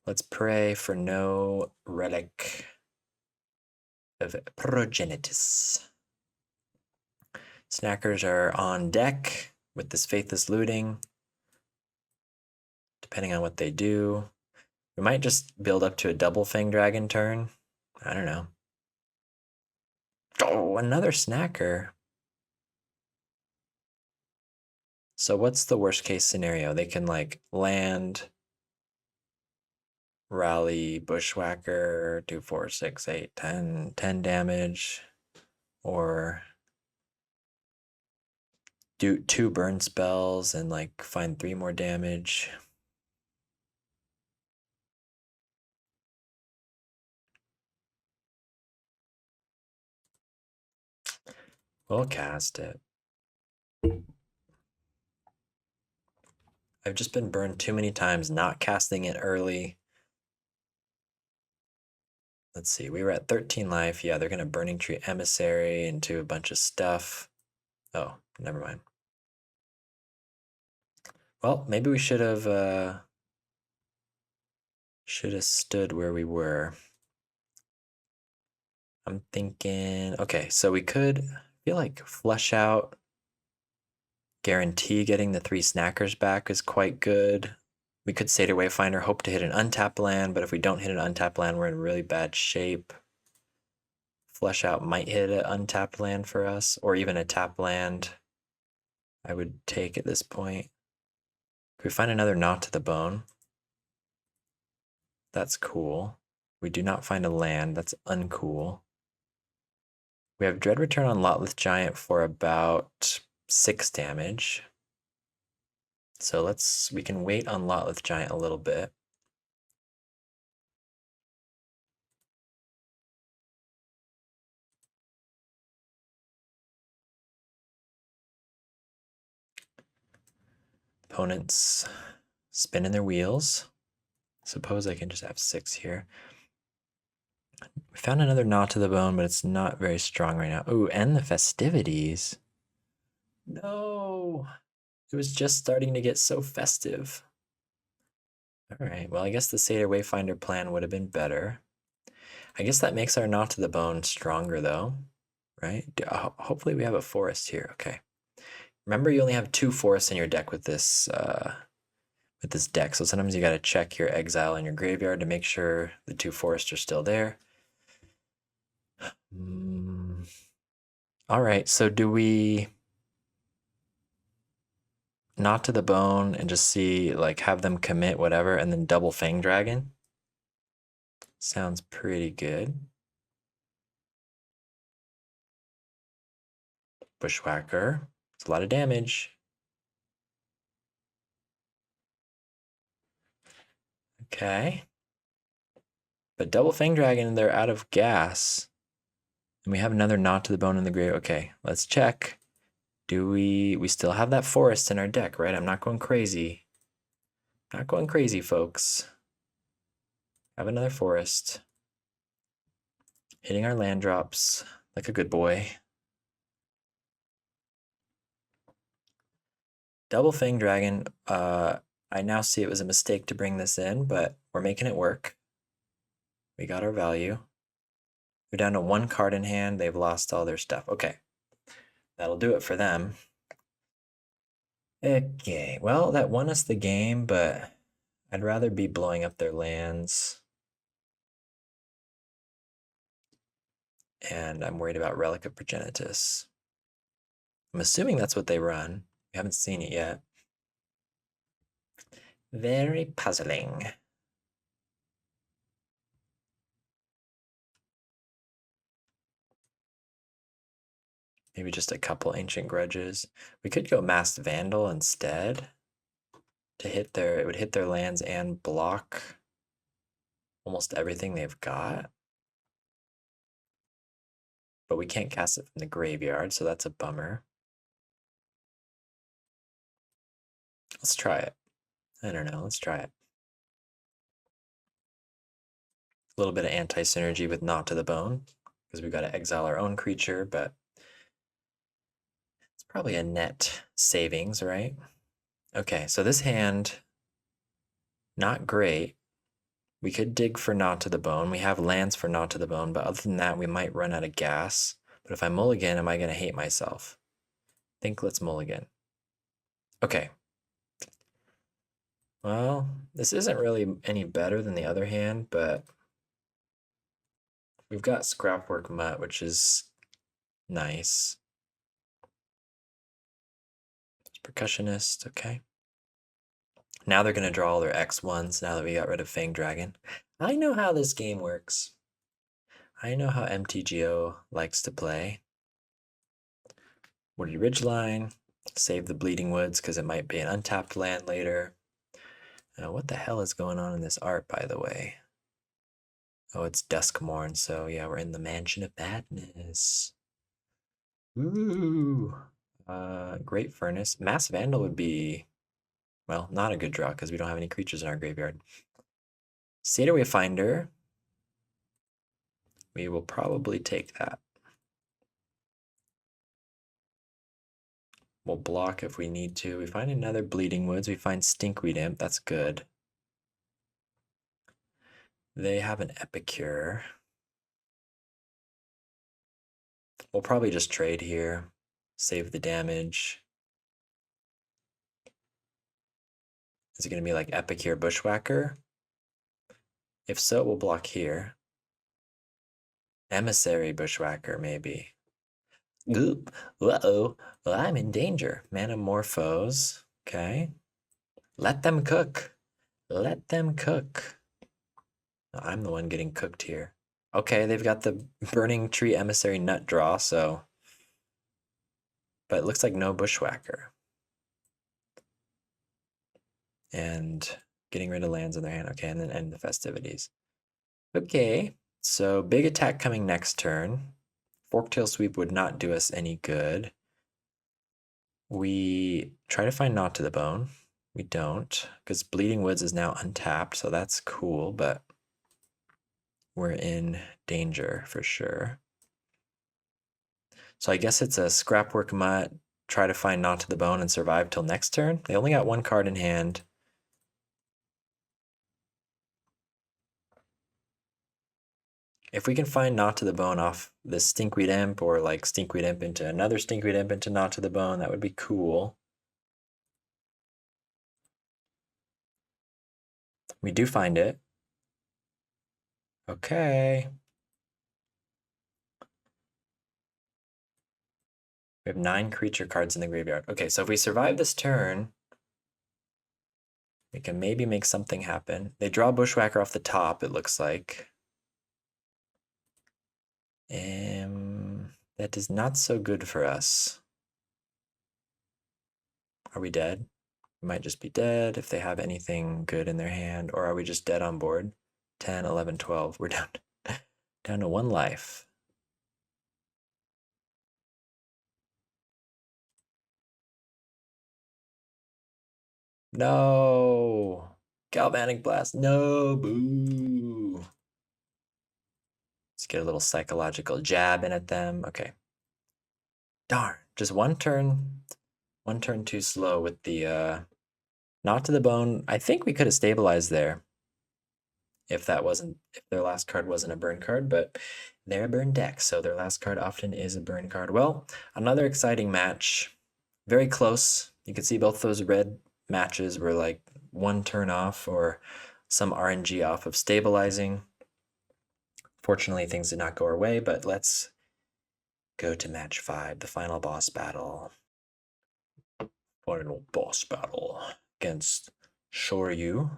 let's pray for no relic of progenitus. Snackers are on deck with this Faithless Looting. Depending on what they do. We might just build up to a double Fang Dragon turn. I don't know. Oh, another snacker. So what's the worst case scenario? They can like land, rally, Bushwhacker, 2, 4, 6, 8, 10, 10 damage, or do 2 burn spells and like find 3 more damage. We'll cast it. I've just been burned too many times not casting it early. Let's see, we were at 13 life. Yeah, they're going to Burning Tree Emissary into a bunch of stuff. Oh, never mind. Well, maybe we should have stood where we were. I'm thinking, okay, so we could, I feel like flush out, guarantee getting the 3 snackers back is quite good. We could Satyr Wayfinder, hope to hit an untapped land, but if we don't hit an untapped land, we're in really bad shape. Flush out might hit an untapped land for us, or even a tap land I would take at this point. If we find another Knot to the Bone, that's cool. We do not find a land, that's uncool. We have Dread Return on Lotleth Giant for about 6 damage. So we can wait on Lotleth Giant a little bit. Opponents spinning their wheels. Suppose I can just have 6 here. We found another Knot to the Bone, but it's not very strong right now. Ooh, and the Festivities. No, it was just starting to get so festive. All right, well, I guess the Satyr Wayfinder plan would have been better. I guess that makes our Knot to the Bone stronger, though, right? Hopefully we have a forest here. Okay. Remember, you only have 2 forests in your deck with this deck, so sometimes you got to check your exile and your graveyard to make sure the 2 forests are still there. All right, so do we Knot to the Bone and just see, like, have them commit whatever and then double Fang Dragon? Sounds pretty good. Bushwhacker. It's a lot of damage. Okay. But double Fang Dragon, they're out of gas. And we have another Knot to the Bone in the grave. Okay, let's check. Do we still have that forest in our deck, right? I'm not going crazy. Not going crazy, folks. Have another forest. Hitting our land drops like a good boy. Double Fang Dragon. I now see it was a mistake to bring this in, but we're making it work. We got our value. They're down to 1 card in hand. They've lost all their stuff. Okay. That'll do it for them. Okay, well, that won us the game, but I'd rather be blowing up their lands. And I'm worried about Relic of Progenitus. I'm assuming that's what they run. We haven't seen it yet. Very puzzling. Maybe just a couple Ancient Grudges. We could go Masked Vandal instead. It would hit their lands and block almost everything they've got. But we can't cast it from the graveyard, so that's a bummer. Let's try it. I don't know, let's try it. A little bit of anti-synergy with Knot to the Bone, because we've got to exile our own creature, but it's probably a net savings, right? Okay, so this hand, not great. We could dig for Knot to the Bone. We have lands for Knot to the Bone, but other than that, we might run out of gas. But if I mulligan, am I going to hate myself? I think let's mulligan. Okay. Well, this isn't really any better than the other hand, but we've got Scrapwork Mutt, which is nice. It's Percussionist, okay. Now they're going to draw all their X1s now that we got rid of Fang Dragon. I know how this game works. I know how MTGO likes to play. Woody Ridgeline, save the Bleeding Woods because it might be an untapped land later. What the hell is going on in this art, by the way? Oh, it's Duskmorn, so yeah, we're in the Mansion of Madness. Ooh. Great Furnace. Mass Vandal would be, well, not a good draw because we don't have any creatures in our graveyard. Satyr Wayfinder. We will probably take that. We'll block if we need to. We find another Bleeding Woods. We find Stinkweed Imp. That's good. They have an Epicure. We'll probably just trade here. Save the damage. Is it going to be like Epicure Bushwhacker? If so, we'll block here. Emissary Bushwhacker, maybe. Goop. Uh-oh. Well, I'm in danger. Manamorphose. Okay. Let them cook. Let them cook. I'm the one getting cooked here. Okay, they've got the Burning Tree Emissary Nut draw, so... But it looks like no Bushwhacker. And getting rid of lands in their hand. Okay, and then end the festivities. Okay, so big attack coming next turn. Forktail Sweep would not do us any good. We try to find Knot to the Bone. We don't, because Bleeding Woods is now untapped, so that's cool, but we're in danger for sure. So I guess it's a Scrapwork Mutt, try to find Knot to the Bone and survive till next turn. They only got 1 card in hand. If we can find Knot to the Bone off this Stinkweed Imp, or like Stinkweed Imp into another Stinkweed Imp into Knot to the Bone, that would be cool. We do find it. Okay. We have 9 creature cards in the graveyard. Okay, so if we survive this turn, we can maybe make something happen. They draw Bushwhacker off the top, it looks like. That is not so good for us. Are we dead? We might just be dead if they have anything good in their hand, or are we just dead on board? 10, 11, 12. We're down, down to 1 life. No! Galvanic Blast. No! Boo! Let's get a little psychological jab in at them. Okay. Darn. Just one turn too slow with the Not to the bone. I think we could have stabilized there if their last card wasn't a burn card, but they're a burn deck, so their last card often is a burn card. Well, another exciting match. Very close. You can see both those red matches were like one turn off or some RNG off of stabilizing. Fortunately, things did not go our way, but let's go to match 5, the final boss battle. Final boss battle against Shoryu.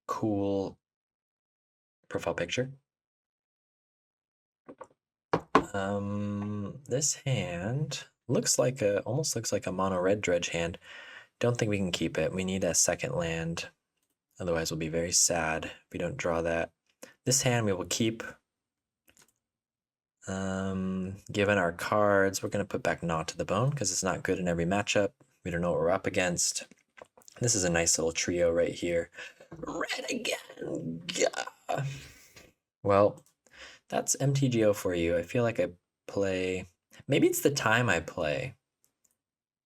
Cool profile picture. This hand almost looks like a mono red dredge hand. Don't think we can keep it. We need a second land. Otherwise, we'll be very sad if we don't draw that. This hand we will keep. Given our cards, we're going to put back Gnaw to the Bone because it's not good in every matchup. We don't know what we're up against. This is a nice little trio right here. Red again. Gah. Well, that's MTGO for you. I feel like I play... Maybe it's the time I play.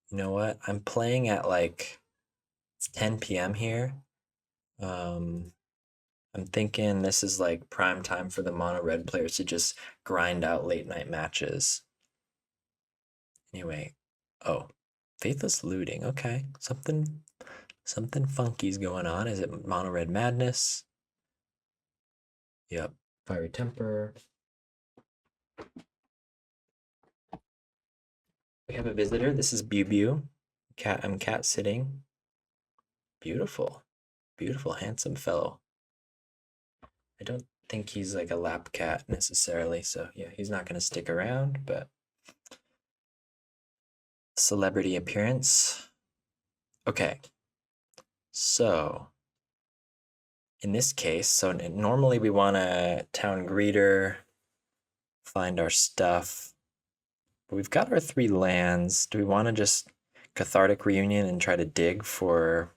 You know what? I'm playing at like... It's 10 p.m. here. I'm thinking this is like prime time for the mono red players to just grind out late night matches. Anyway, oh, Faithless Looting. Okay, something funky's going on. Is it mono red madness? Yep, Fiery Temper. We have a visitor. This is Bew Bew. I'm cat sitting. Beautiful, beautiful, handsome fellow. I don't think he's like a lap cat necessarily, so yeah, he's not gonna stick around, but celebrity appearance. Okay, so in this case, so normally we want a town greeter, find our stuff. But we've got our 3 lands. Do we want to just Cathartic Reunion and try to dig for...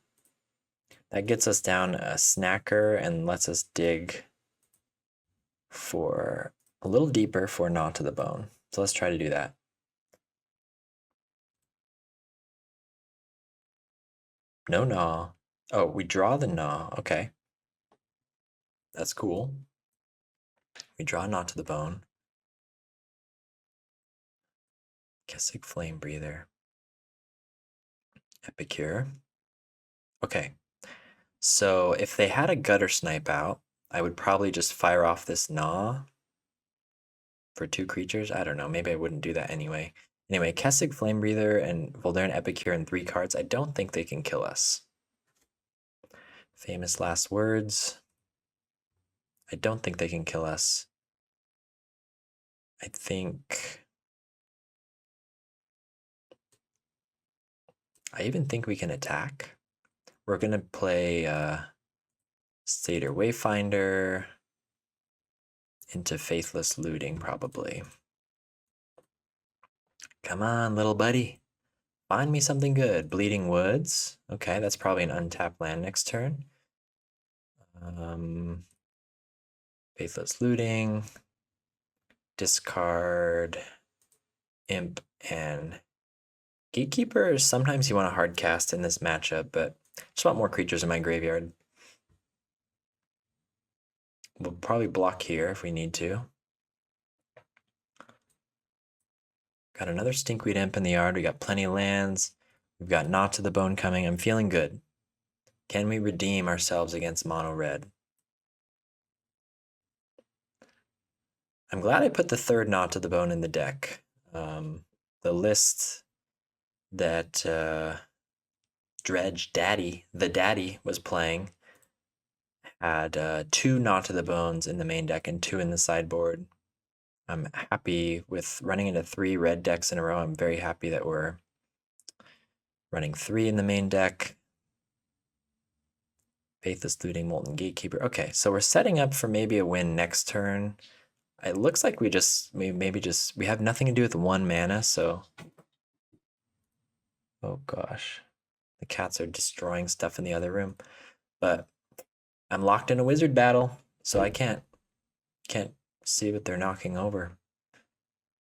That gets us down a snacker and lets us dig for a little deeper for Gnaw to the Bone. So let's try to do that. No Gnaw. Oh, we draw the Gnaw. Okay. That's cool. We draw Gnaw to the Bone. Kessig Flame Breather. Epicure. Okay. So if they had a Gutter Snipe out, I would probably just fire off this Gnaw for 2 creatures. I don't know. Maybe I wouldn't do that anyway. Anyway, Kessig Flame Breather and Voldaren Epicure and 3 cards. I don't think they can kill us. Famous Last Words. I don't think they can kill us. I even think we can attack. We're going to play Satyr Wayfinder into Faithless Looting, probably. Come on, little buddy. Find me something good. Bleeding Woods. Okay, that's probably an untapped land next turn. Faithless Looting. Discard. Imp and Gatekeeper. Sometimes you want to hard cast in this matchup, but I just want more creatures in my graveyard. We'll probably block here if we need to. Got another Stinkweed Imp in the yard. We got plenty of lands. We've got Gnaw to the Bone coming. I'm feeling good. Can we redeem ourselves against mono red? I'm glad I put the 3rd Gnaw to the Bone in the deck. The list that Dredge the daddy was playing had 2 Gnaw to the Bones in the main deck and 2 in the sideboard. I'm happy with running into 3 red decks in a row. I'm very happy that we're running 3 in the main deck. Faithless Looting, Molten Gatekeeper. Okay, so we're setting up for maybe a win next turn. It looks like we have nothing to do with 1 mana, so... Oh gosh. The cats are destroying stuff in the other room. But I'm locked in a wizard battle, so I can't see what they're knocking over.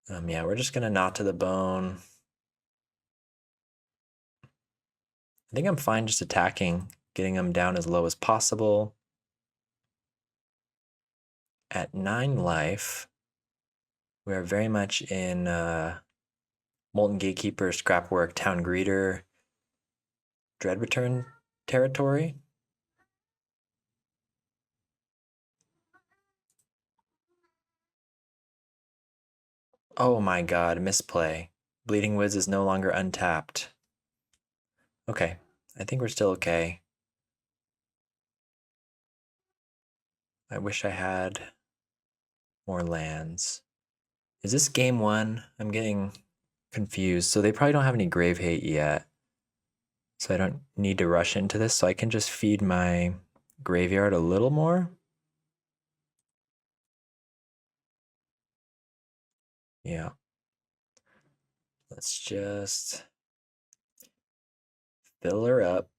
Yeah, we're just gonna Gnaw to the Bone. I think I'm fine just attacking, getting them down as low as possible. At 9 life, we are very much in Molten Gatekeeper, Scrapwork, Town Greeter, Dread Return territory. Oh my god, misplay. Bleeding Woods is no longer untapped. Okay, I think we're still okay. I wish I had more lands. Is this game 1? I'm getting confused. So they probably don't have any Grave Hate yet. So I don't need to rush into this. So I can just feed my graveyard a little more. Yeah. Let's just fill her up.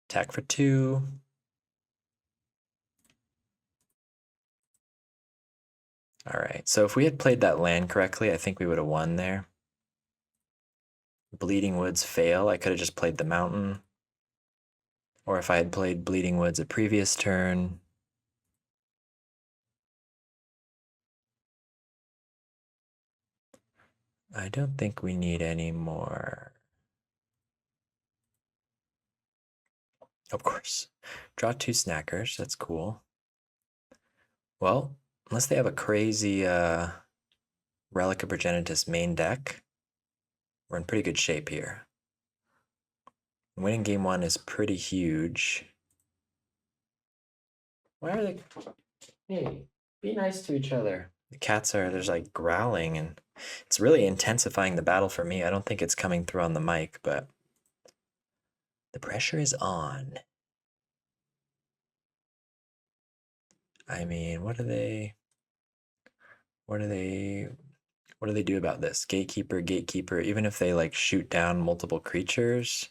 Attack for 2. All right. So if we had played that land correctly, I think we would have won there. Bleeding Woods fail. I could have just played the mountain. Or if I had played Bleeding Woods a previous turn. I don't think we need any more. Of course. Draw 2 snackers. That's cool. Well, unless they have a crazy Relic of Progenitus main deck, we're in pretty good shape here. Winning game 1 is pretty huge. Why are they... Hey, be nice to each other. The cats are, there's like growling, and it's really intensifying the battle for me. I don't think it's coming through on the mic, but the pressure is on. I mean, what do they do about this? Gatekeeper, gatekeeper, even if they like shoot down multiple creatures.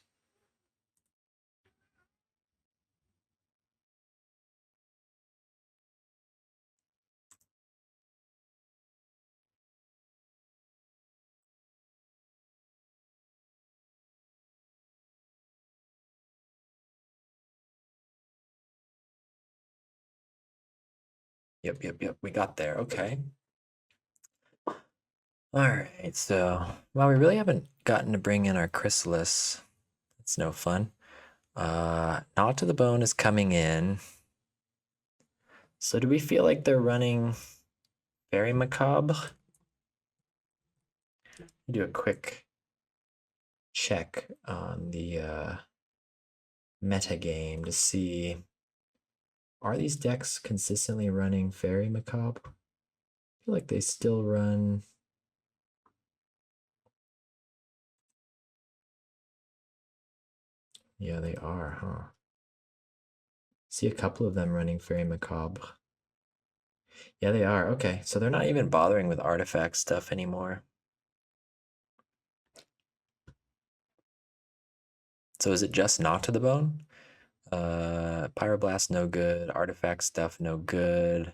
Yep. We got there. Okay. All right. So, well, we really haven't gotten to bring in our Chrysalis. It's no fun. Not to the Bone is coming in. So, do we feel like they're running Very Macabre? Do a quick check on the meta game to see, are these decks consistently running Fairy Macabre? I feel like they still run. Yeah, they are, huh? See a couple of them running Fairy Macabre. Yeah, they are. Okay, so they're not even bothering with artifact stuff anymore. So is it just Not to the Bone? Pyroblast, no good. Artifact stuff, no good.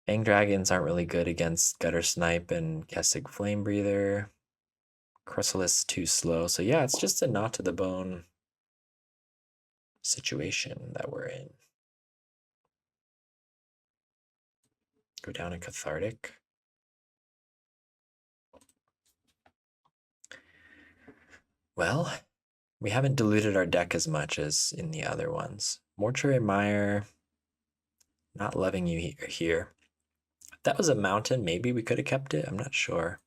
Fang Dragons aren't really good against Gutter Snipe and Kessig Flame Breather. Chrysalis too slow. So yeah, it's just a Not to the Bone situation that we're in. Go down a Cathartic. Well, we haven't diluted our deck as much as in the other ones. Mortuary Mire, not loving you here. If that was a mountain, maybe we could have kept it. I'm not sure.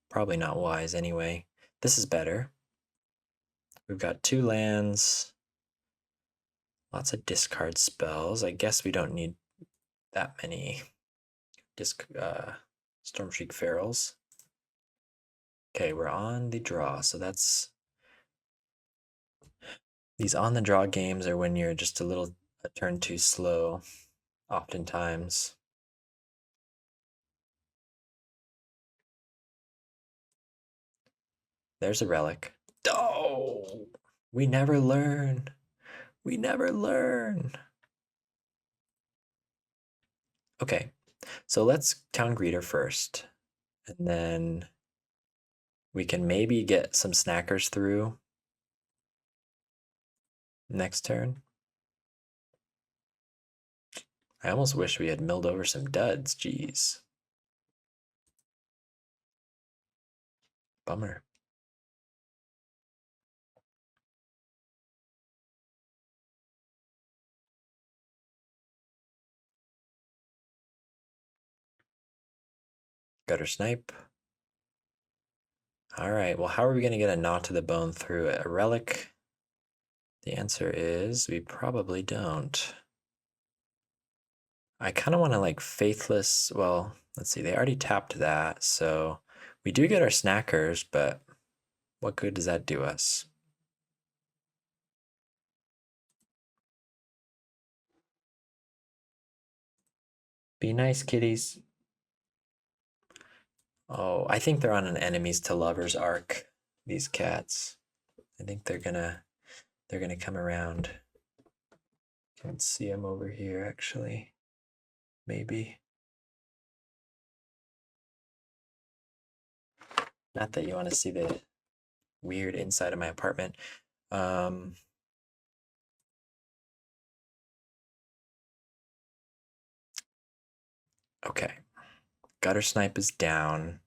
Probably not wise anyway. This is better. We've got 2 lands. Lots of discard spells. I guess we don't need that many Stormshriek Ferals. Okay, we're on the draw, so that's... These on the draw games are when you're just a turn too slow, oftentimes. There's a relic. Oh! We never learn. We never learn. Okay, so let's Town Greeter first. And then We can maybe get some snackers through next turn. I almost wish we had milled over some duds, jeez. Bummer. Gutter Snipe. All right, well, how are we going to get a Gnaw to the Bone through a relic? The answer is we probably don't. I kind of want to like Faithless. Well, let's see, they already tapped that, so we do get our snackers, but what good does that do us? Be nice, kitties. Oh, I think they're on an enemies to lovers arc, these cats. I think they're gonna come around. Can't see them over here actually. Maybe. Not that you want to see the weird inside of my apartment. Okay. Gutter Snipe is down.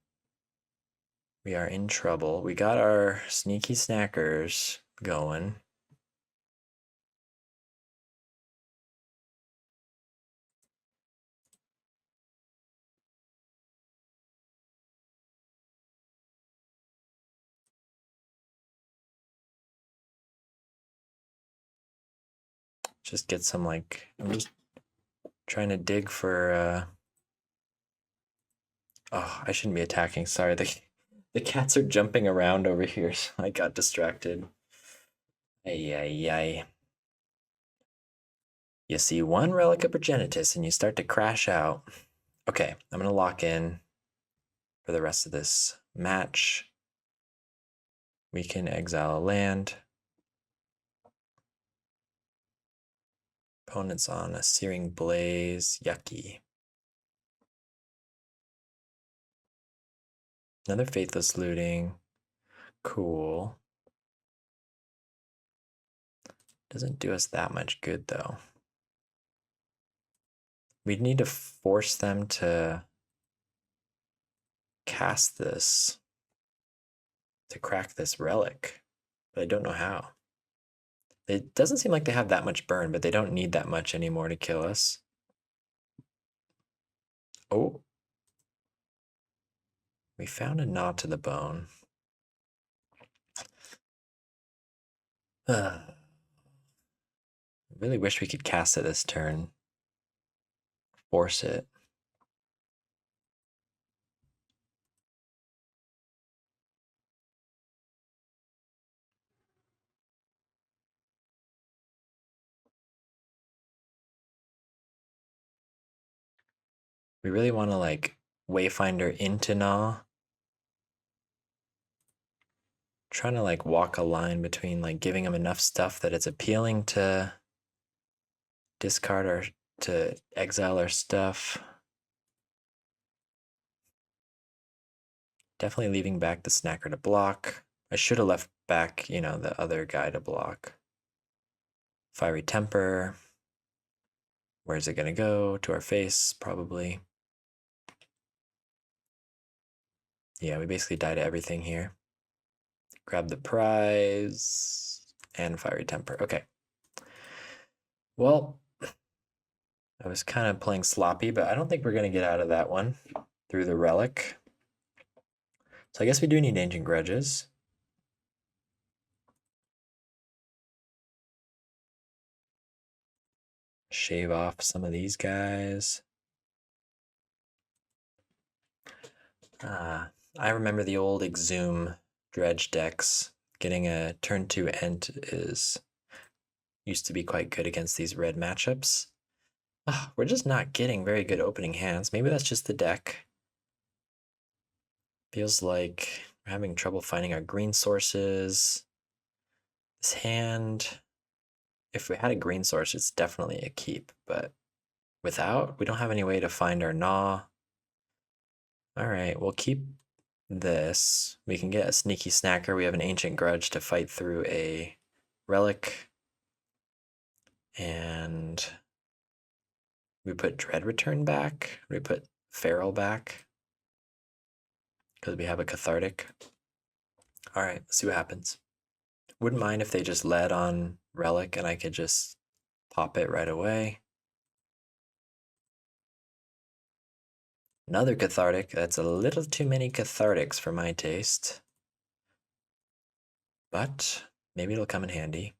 We are in trouble. We got our sneaky snackers going. Just get some like, I'm just trying to dig for oh, I shouldn't be attacking. Sorry, the cats are jumping around over here, so I got distracted. Ay, ay, ay. You see one Relic of Progenitus and you start to crash out. Okay, I'm going to lock in for the rest of this match. We can exile a land. Opponent's on a Searing Blaze. Yucky. Another Faithless Looting. Cool. Doesn't do us that much good, though. We'd need to force them to cast this to crack this relic, but I don't know how. It doesn't seem like they have that much burn, but they don't need that much anymore to kill us. Oh. We found a Gnaw to the Bone. I really wish we could cast it this turn. Force it. We really want to like Wayfinder into Gnaw. Trying to like walk a line between like giving him enough stuff that it's appealing to discard or to exile our stuff. Definitely leaving back the snacker to block. I should have left back, you know, the other guy to block. Fiery Temper. Where's it gonna go? To our face, probably. Yeah, we basically die to everything here. Grab the prize and Fiery Temper. Okay. Well, I was kind of playing sloppy, but I don't think we're going to get out of that one through the relic. So I guess we do need Ancient Grudges. Shave off some of these guys. I remember the old Exhume Dredge decks. Getting a turn 2 Ent used to be quite good against these red matchups. We're just not getting very good opening hands. Maybe that's just the deck. Feels like we're having trouble finding our green sources. This hand, if we had a green source, it's definitely a keep, but without, we don't have any way to find our Gnaw. All right, we'll keep this, we can get a sneaky snacker. We have an Ancient Grudge to fight through a relic. And we put Dread Return back. We put Feral back. Because we have a Cathartic. Alright, let's see what happens. Wouldn't mind if they just led on Relic and I could just pop it right away. Another Cathartic. That's a little too many Cathartics for my taste. But maybe it'll come in handy.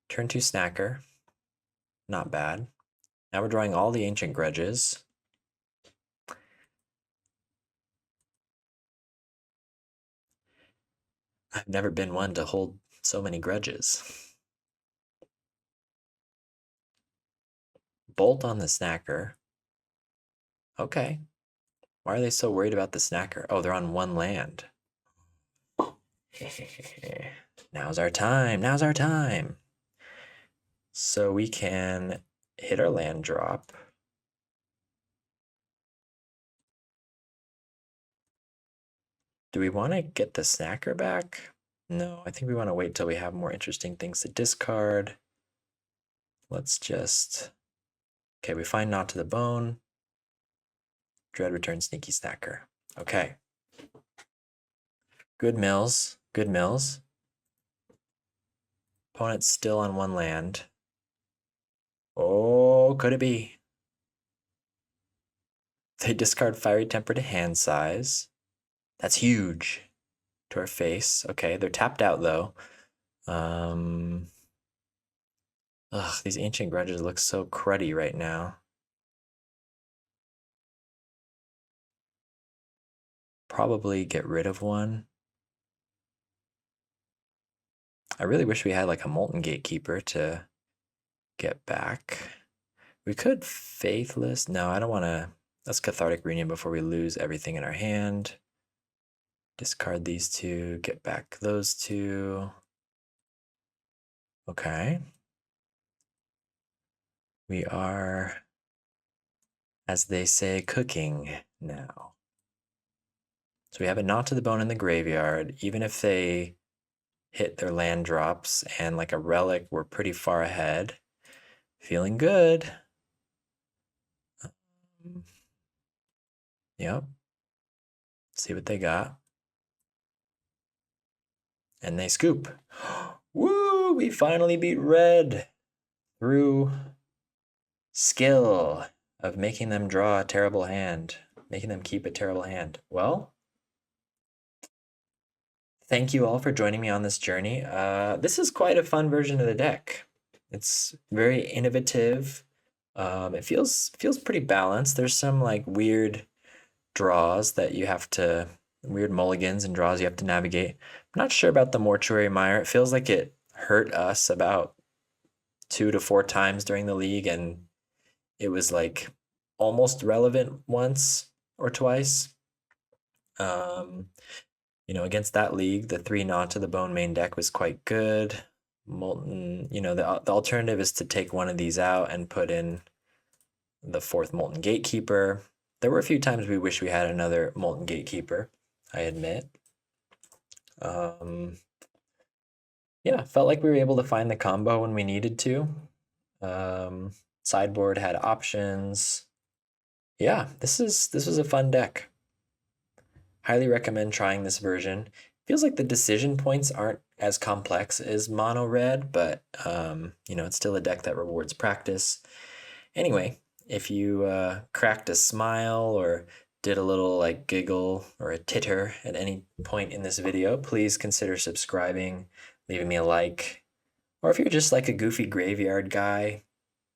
Turn 2 Snacker. Not bad. Now we're drawing all the Ancient Grudges. I've never been one to hold so many grudges. Bolt on the Snacker. Okay. Why are they so worried about the Snacker? Oh, they're on one land. Now's our time. Now's our time. So we can hit our land drop. Do we want to get the Snacker back? No, I think we want to wait till we have more interesting things to discard. Let's just... Okay, we find Knot to the Bone. Dread Return Sneaky Snacker. Okay. Good mills. Good mills. Opponent's still on one land. Oh, could it be? They discard Fiery Temper to hand size. That's huge. To our face. Okay, they're tapped out though. Ugh, these Ancient Grudges look so cruddy right now. Probably get rid of one. I really wish we had like a Molten Gatekeeper to get back. We could Faithless. No, I don't want to. Let's Cathartic Reunion before we lose everything in our hand. Discard these two, get back those two. Okay. We are, as they say, cooking now. So we have a Knot to the Bone in the graveyard. Even if they hit their land drops and like a relic, we're pretty far ahead. Feeling good. Yep. See what they got. And they scoop. Woo! We finally beat red through skill of making them draw a terrible hand, making them keep a terrible hand. Well, thank you all for joining me on this journey. This is quite a fun version of the deck. It's very innovative. It feels pretty balanced. There's some like weird draws that you have to, weird mulligans and draws you have to navigate. I'm not sure about the Mortuary Mire. It feels like it hurt us about 2 to 4 times during the league, and it was like almost relevant once or twice. You know, against that league, the 3 Knot to the Bone main deck was quite good. Molten, you know, the alternative is to take one of these out and put in the 4th Molten Gatekeeper. There were a few times we wish we had another Molten Gatekeeper, I admit. Yeah, felt like we were able to find the combo when we needed to. Sideboard had options. Yeah, this was a fun deck. Highly recommend trying this version. Feels like the decision points aren't as complex as mono red, but you know, it's still a deck that rewards practice. Anyway, if you cracked a smile or did a little like giggle or a titter at any point in this video, please consider subscribing, leaving me a like. Or if you're just like a goofy graveyard guy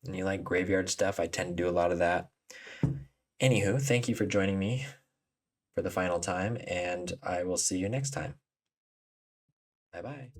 and you like graveyard stuff, I tend to do a lot of that. Anywho, thank you for joining me for the final time, and I will see you next time. Bye-bye.